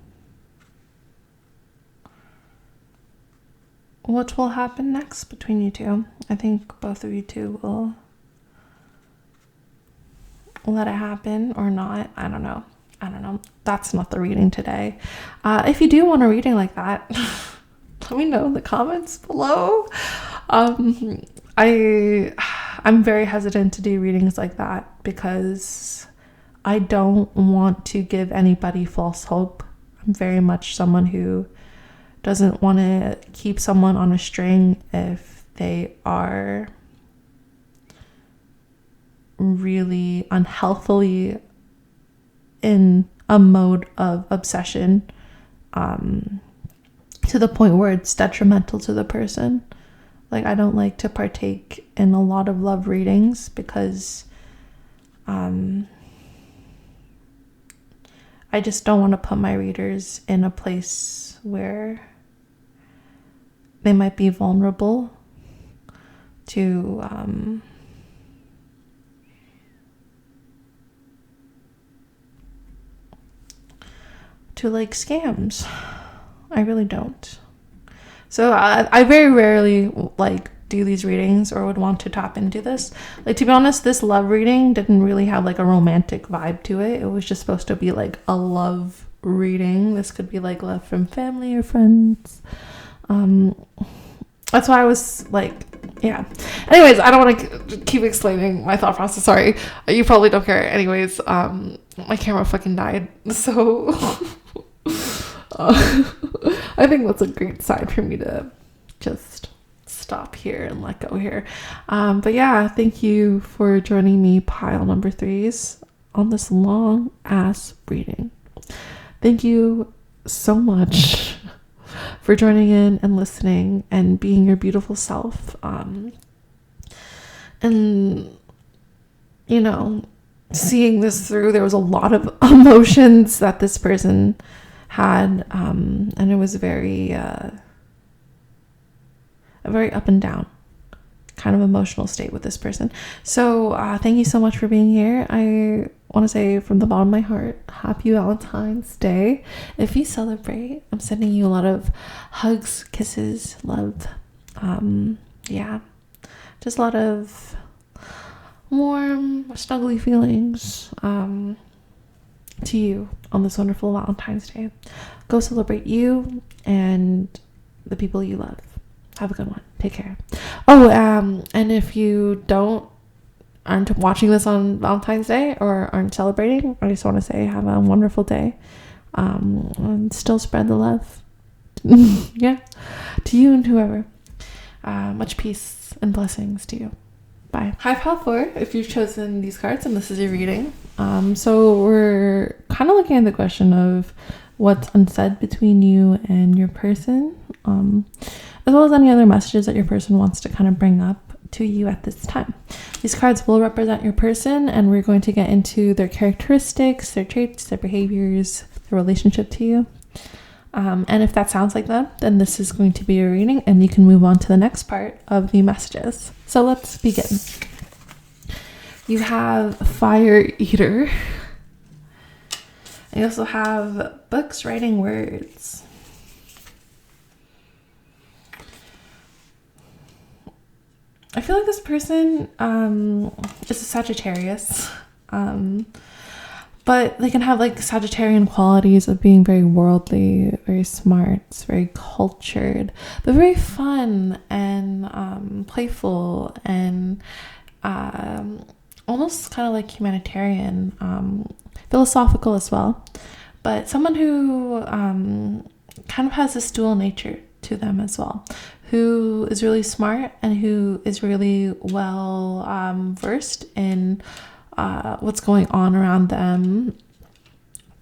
what will happen next between you two. I think both of you two will let it happen or not. I don't know. That's not the reading today. If you do want a reading like that, let me know in the comments below. I'm very hesitant to do readings like that because I don't want to give anybody false hope. I'm very much someone who doesn't want to keep someone on a string if they are really unhealthily in a mode of obsession, to the point where it's detrimental to the person. Like, I don't like to partake in a lot of love readings because I just don't want to put my readers in a place where they might be vulnerable to like scams. I really don't. So I very rarely like do these readings or would want to tap into this. Like, to be honest, this love reading didn't really have like a romantic vibe to it. It was just supposed to be like a love reading. This could be like love from family or friends. That's why I was like, yeah. Anyways, I don't want to keep explaining my thought process. Sorry. You probably don't care. Anyways, my camera fucking died. So I think that's a great sign for me to just stop here and let go here. But yeah, thank you for joining me, pile number 3s, on this long ass reading. Thank you so much for joining in and listening and being your beautiful self. And, you know, seeing this through, there was a lot of emotions that this person had, and it was a very up and down kind of emotional state with this person. So thank you so much for being here. I want to say from the bottom of my heart, happy Valentine's Day. If you celebrate, I'm sending you a lot of hugs, kisses, love. Yeah, just a lot of warm, snuggly feelings to you on this wonderful Valentine's Day. Go celebrate you and the people you love. Have a good one. Take care. Oh, and if you aren't watching this on Valentine's Day or aren't celebrating, I just want to say have a wonderful day. And still spread the love. Yeah, to you and whoever. Much peace and blessings to you. Bye. Hi, Pile 4, if you've chosen these cards and this is your reading. So we're kind of looking at the question of what's unsaid between you and your person, as well as any other messages that your person wants to kind of bring up to you at this time. These cards will represent your person, and we're going to get into their characteristics, their traits, their behaviors, their relationship to you. And if that sounds like them, then this is going to be your reading, and you can move on to the next part of the messages. So let's begin. You have Fire Eater. And you also have Books, Writing, Words. I feel like this person is a Sagittarius. But they can have like Sagittarian qualities of being very worldly, very smart, very cultured, but very fun and playful and almost kind of like humanitarian, philosophical as well. But someone who kind of has this dual nature to them as well, who is really smart and who is really well versed in what's going on around them,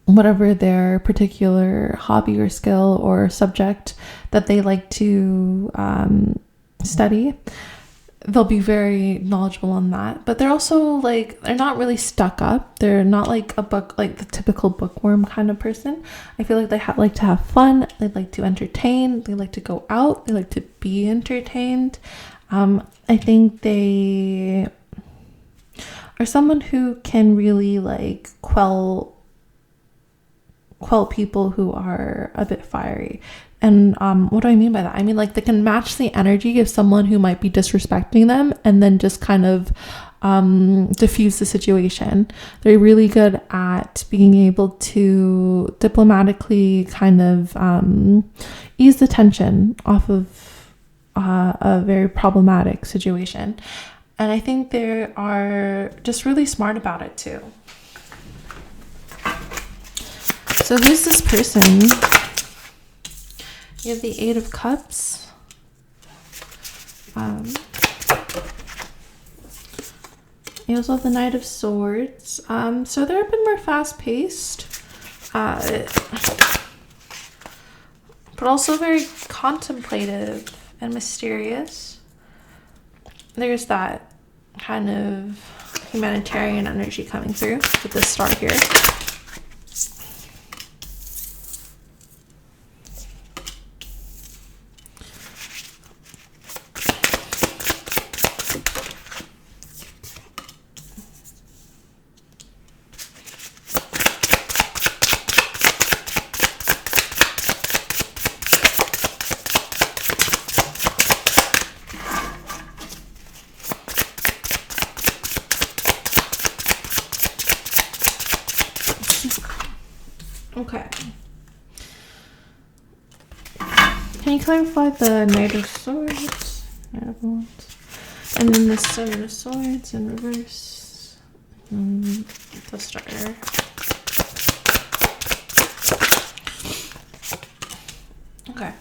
whatever their particular hobby or skill or subject that they like to study. They'll be very knowledgeable on that, but they're also like, they're not really stuck up. They're not like like the typical bookworm kind of person. I feel like they like to have fun. They like to entertain. They like to go out. They like to be entertained. I think they are someone who can really like quell people who are a bit fiery. And what do I mean by that? I mean, like, they can match the energy of someone who might be disrespecting them and then just kind of diffuse the situation. They're really good at being able to diplomatically kind of ease the tension off of a very problematic situation. And I think they are just really smart about it too. So who's this person? You have the Eight of Cups. You also have the Knight of Swords. So they're a bit more fast-paced. But also very contemplative and mysterious. There's that kind of humanitarian energy coming through with this star here. Okay. Can you clarify the Knight of Swords? Knight of Wands. And then the Seven of Swords in reverse. The starter. Okay.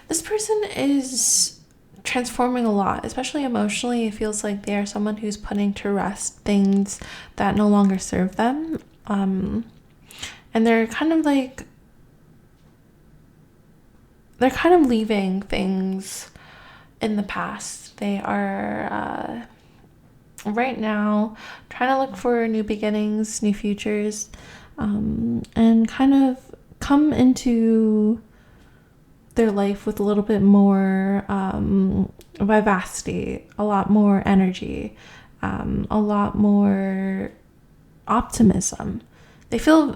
This person is transforming a lot, especially emotionally. It feels like they are someone who's putting to rest things that no longer serve them. And they're kind of leaving things in the past. They are right now trying to look for new beginnings, new futures, and kind of come into their life with a little bit more vivacity, a lot more energy, a lot more optimism. They feel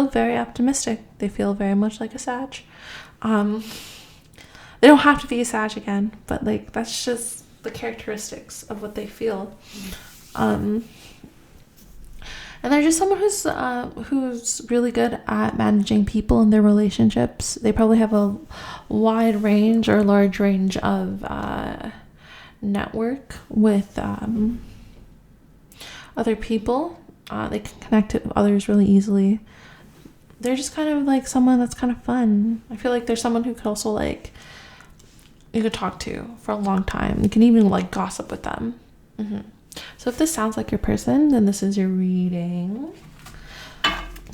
very optimistic. They feel very much like a Sag. They don't have to be a Sag again, but like that's just the characteristics of what they feel. And they're just someone who's really good at managing people and their relationships. They probably have a wide range or large range of network with other people. They can connect to others really easily. They're just kind of like someone that's kind of fun. I feel like there's someone who could also like you could talk to for a long time. You can even like gossip with them. So if this sounds like your person, then this is your reading.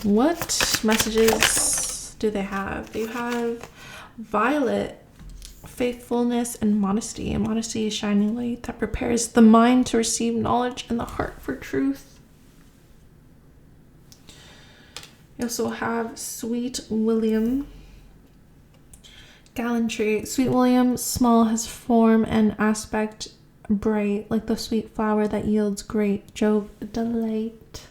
What messages do they have? They have Violet, faithfulness and modesty. And modesty is shining light that prepares the mind to receive knowledge and the heart for truth. You also have Sweet William, gallantry. Sweet William, small, has form and aspect bright, like the sweet flower that yields great Jove delight.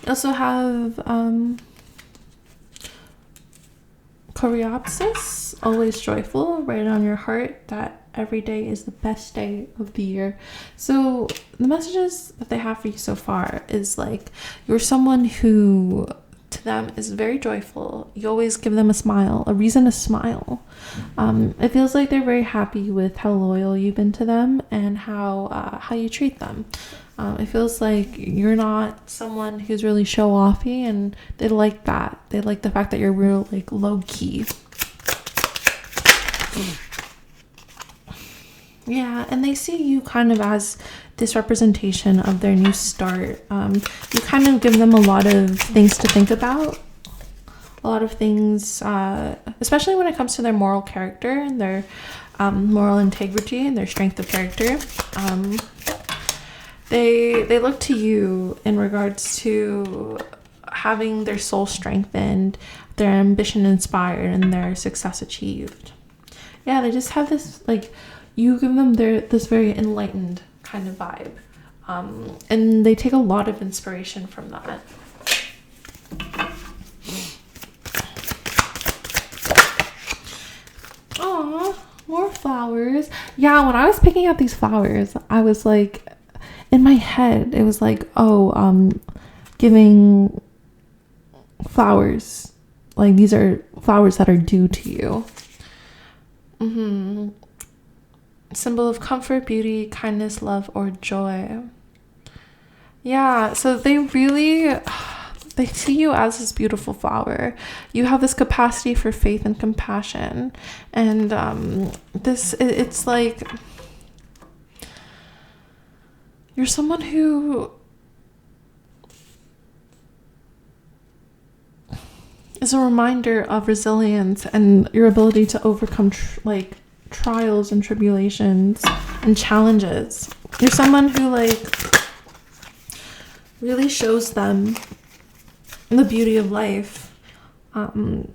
You also have Coreopsis, always joyful, write on your heart that every day is the best day of the year. So the messages that they have for you so far is like you're someone who to them is very joyful. You always give them a smile, a reason to smile. It feels like they're very happy with how loyal you've been to them and how you treat them. It feels like you're not someone who's really show-offy, and they like that. They like the fact that you're real like low-key. Yeah, and they see you kind of as this representation of their new start. You kind of give them a lot of things to think about, a lot of things, especially when it comes to their moral character and their moral integrity and their strength of character. They look to you in regards to having their soul strengthened, their ambition inspired, and their success achieved. Yeah, they just have this like you give them this very enlightened kind of vibe. And they take a lot of inspiration from that. Aw, more flowers. Yeah, when I was picking out these flowers, I was like, in my head, it was like, giving flowers. Like, these are flowers that are due to you. Symbol of comfort, beauty, kindness, love, or joy. Yeah, so they see you as this beautiful flower. You have this capacity for faith and compassion. And it's like, you're someone who is a reminder of resilience and your ability to overcome trials and tribulations and challenges. You're someone who really shows them the beauty of life. You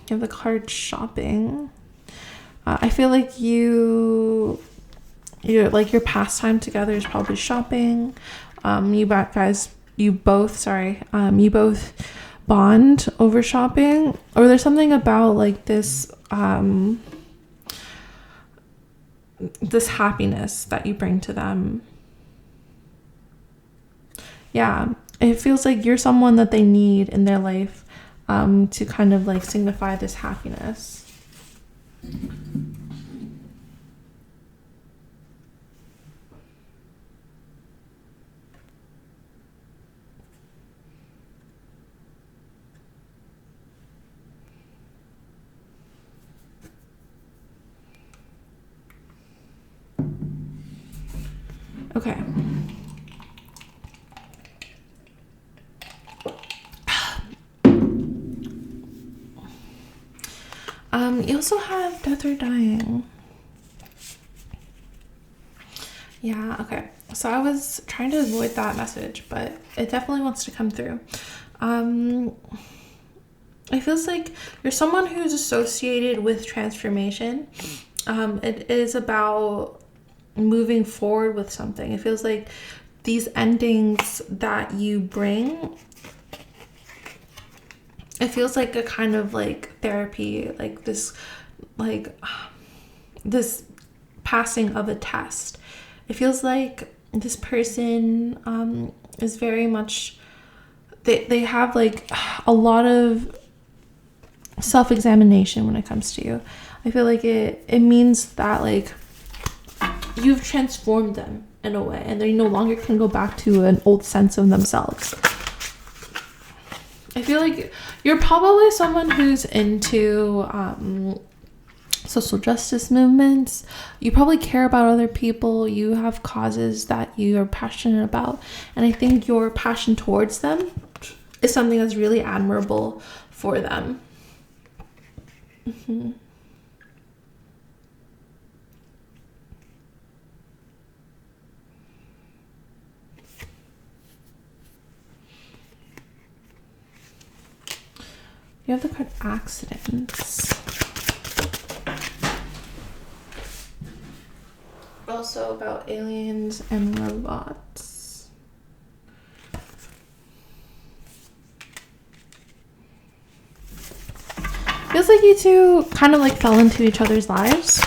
have the card shopping. I feel like your pastime together is probably shopping. You both bond over shopping, or there's something about this this happiness that you bring to them. Yeah, it feels like you're someone that they need in their life to kind of signify this happiness. Okay. You also have death or dying. Yeah, okay. So I was trying to avoid that message, but it definitely wants to come through. It feels like you're someone who's associated with transformation. It is about moving forward with something. It feels like these endings that you bring, it feels like a kind of therapy, this passing of a test. It feels like this person is very much, they have a lot of self-examination when it comes to you. I feel like it means that you've transformed them in a way, and they no longer can go back to an old sense of themselves. I feel like you're probably someone who's into social justice movements. You probably care about other people. You have causes that you are passionate about, and I think your passion towards them is something that's really admirable for them. You have the card accidents. Also about aliens and robots. Feels like you two kind of fell into each other's lives.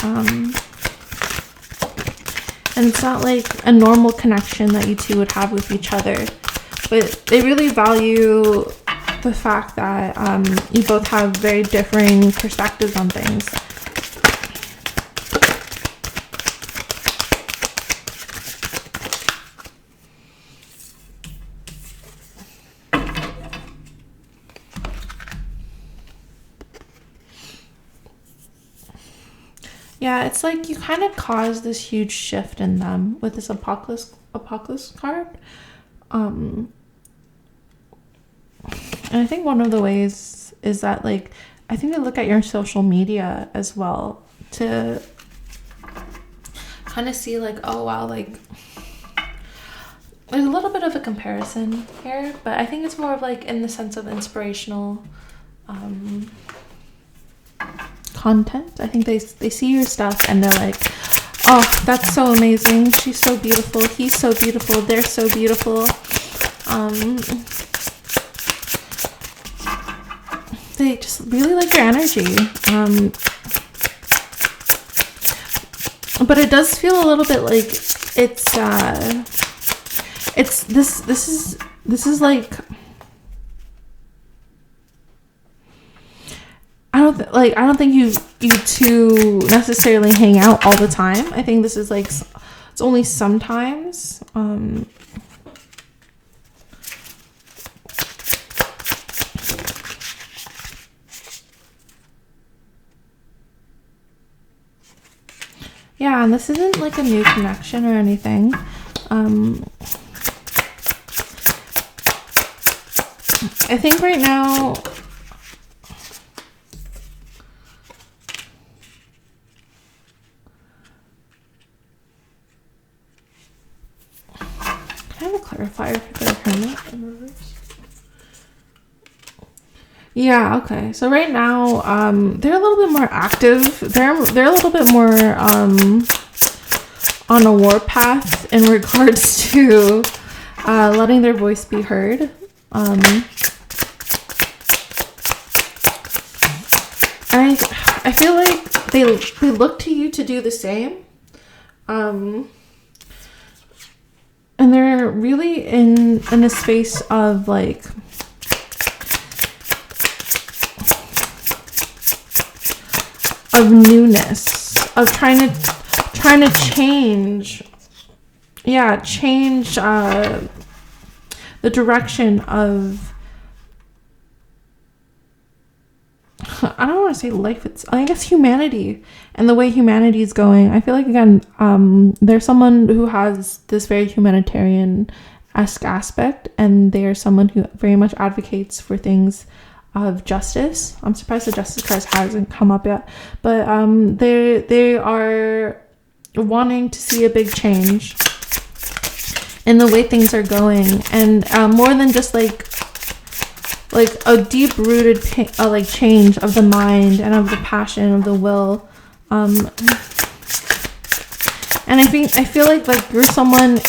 And it's not a normal connection that you two would have with each other. But they really value the fact that you both have very differing perspectives on things. Yeah, it's you kind of caused this huge shift in them with this apocalypse card. And I think one of the ways is that I think they look at your social media as well to kind of see oh wow, there's a little bit of a comparison here, but I think it's more of in the sense of inspirational content. I think they see your stuff and they're like, oh, that's so amazing. She's so beautiful. He's so beautiful. They're so beautiful. They just really like your energy. But it does feel a little bit like it's this is like, I don't think you two necessarily hang out all the time. I think this is like, it's only sometimes. Yeah, and this isn't like a new connection or anything. I think right now, can I have a clarifier for the hermit in reverse? Yeah, okay. So right now, they're a little bit more active. They're a little bit more on a warpath in regards to letting their voice be heard. I feel like they look to you to do the same. And they're really in a space of like of newness, of trying to change the direction of, I don't want to say life, I guess humanity and the way humanity is going. I feel like, again, there's someone who has this very humanitarian-esque aspect, and they are someone who very much advocates for things of justice. I'm surprised the justice card hasn't come up yet, but they are wanting to see a big change in the way things are going, and more than just like a deep-rooted change of the mind and of the passion, of the will, and I feel like you're someone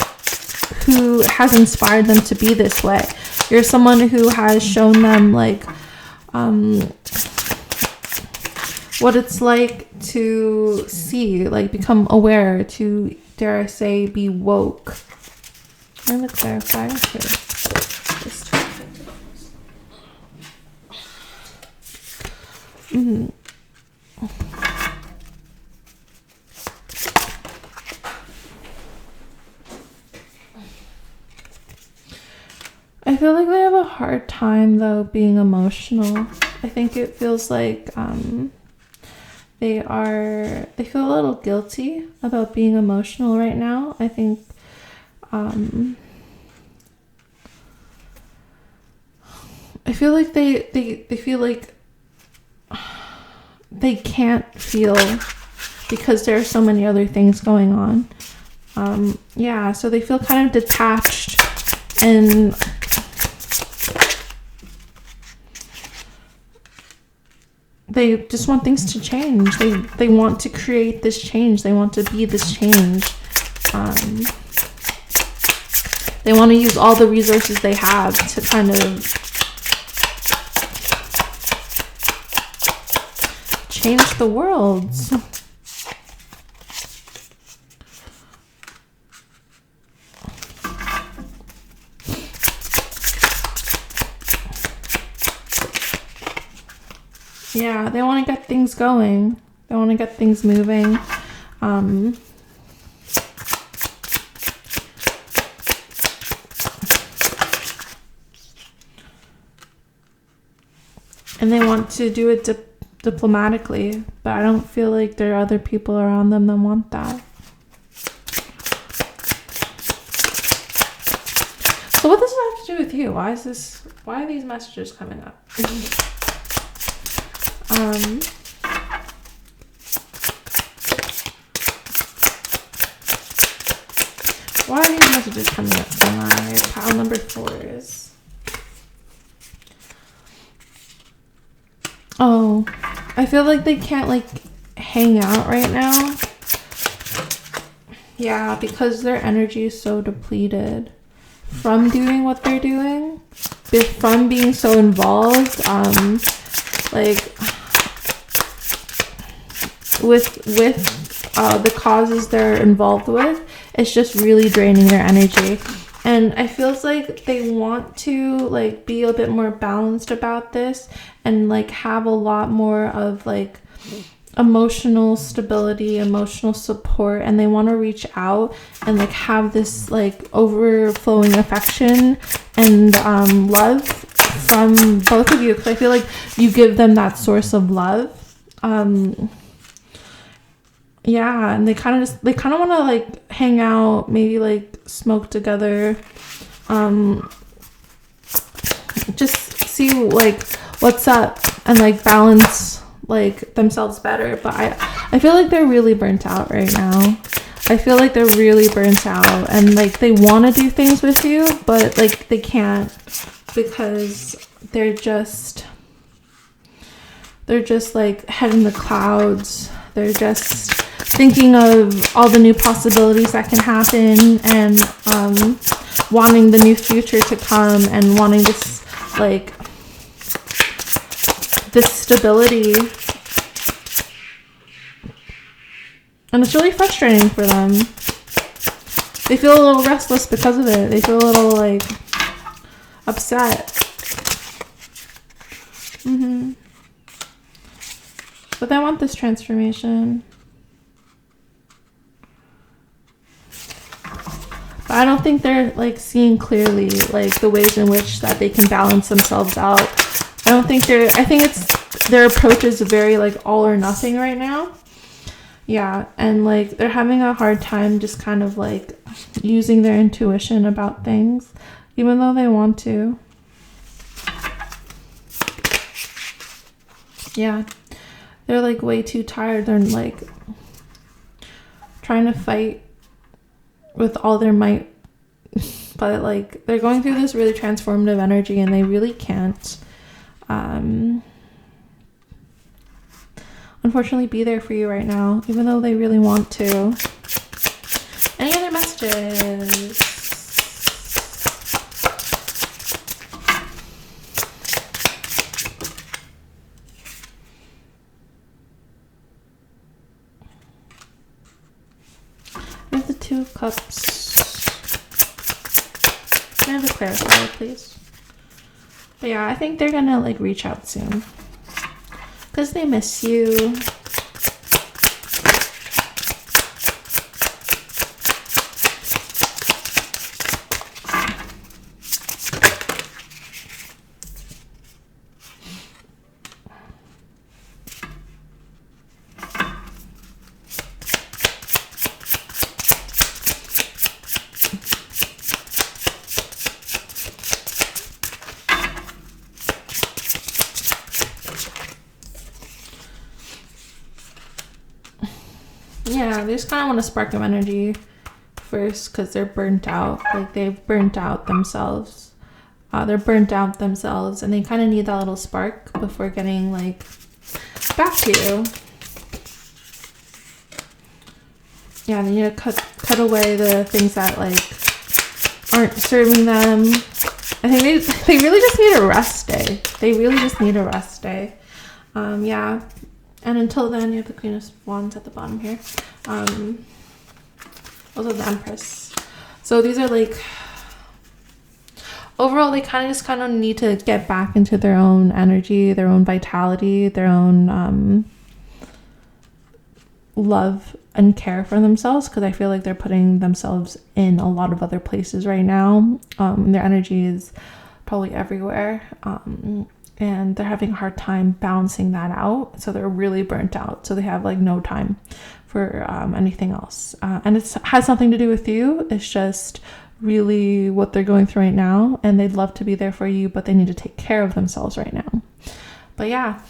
who has inspired them to be this way. You're someone who has shown them what it's like to see, become aware, to, dare I say, be woke. I'm going to clarify here. I feel like they have a hard time though being emotional. I think it feels like they feel a little guilty about being emotional right now. I think I feel like they feel like they can't feel because there are so many other things going on. So they feel kind of detached, and they just want things to change. They want to create this change. They want to be this change. They want to use all the resources they have to kind of change the world. Yeah, they want to get things going. They want to get things moving. And they want to do it diplomatically, but I don't feel like there are other people around them that want that. So what does it have to do with you? Why are these messages coming up? Why are these messages coming up for my pile number 4s? Oh, I feel like they can't like hang out right now. Yeah, because their energy is so depleted from doing what they're doing, from being so involved, like with the causes they're involved with. It's just really draining their energy. And I feels like they want to like be a bit more balanced about this and like have a lot more of like emotional stability, emotional support, and they want to reach out and like have this like overflowing affection and love from both of you, because I feel like you give them that source of love. Yeah, and they kind of want to like hang out, maybe like smoke together, just see like what's up and like balance like themselves better. But I feel like they're really burnt out right now. I feel like they're really burnt out, and like they want to do things with you, but like they can't, because they're just like head in the clouds. They're just thinking of all the new possibilities that can happen, and wanting the new future to come, and wanting this like this stability. And it's really frustrating for them. They feel a little restless because of it. They feel a little like upset. But they want this transformation. But I don't think they're like seeing clearly like the ways in which that they can balance themselves out. I think it's their approach is very like all or nothing right now. Yeah, and like they're having a hard time just kind of like using their intuition about things, even though they want to. Yeah, they're like way too tired. They're like trying to fight with all their might, but like they're going through this really transformative energy, and they really can't unfortunately be there for you right now, even though they really want to. Any other messages? We have the Two of Cups. Can I have the clarifier, please? But yeah, I think they're gonna like reach out soon, because they miss you. Yeah, they just kind of want to spark of energy first, because they're burnt out. Like they've burnt out themselves. They're burnt out themselves, and they kind of need that little spark before getting like back to you. Yeah, they need to cut away the things that like aren't serving them. I think they really just need a rest day. They really just need a rest day. Yeah. And until then, you have the Queen of Wands at the bottom here. Also the Empress. So these are like, overall, they kind of need to get back into their own energy, their own vitality, their own love and care for themselves, because I feel like they're putting themselves in a lot of other places right now. Their energy is probably everywhere. And they're having a hard time balancing that out. So they're really burnt out. So they have like no time for anything else. And it has something to do with you. It's just really what they're going through right now. And they'd love to be there for you, but they need to take care of themselves right now. But yeah,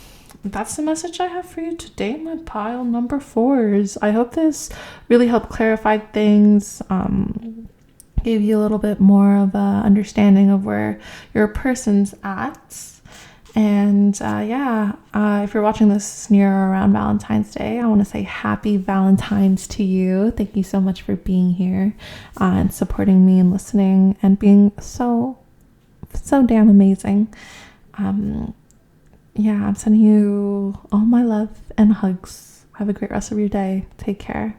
that's the message I have for you today, my pile number 4s. I hope this really helped clarify things. Gave you a little bit more of a understanding of where your person's at. And if you're watching this near or around Valentine's Day, I want to say happy Valentine's to you. Thank you so much for being here and supporting me and listening and being so damn amazing. I'm sending you all my love and hugs. Have a great rest of your day. Take care.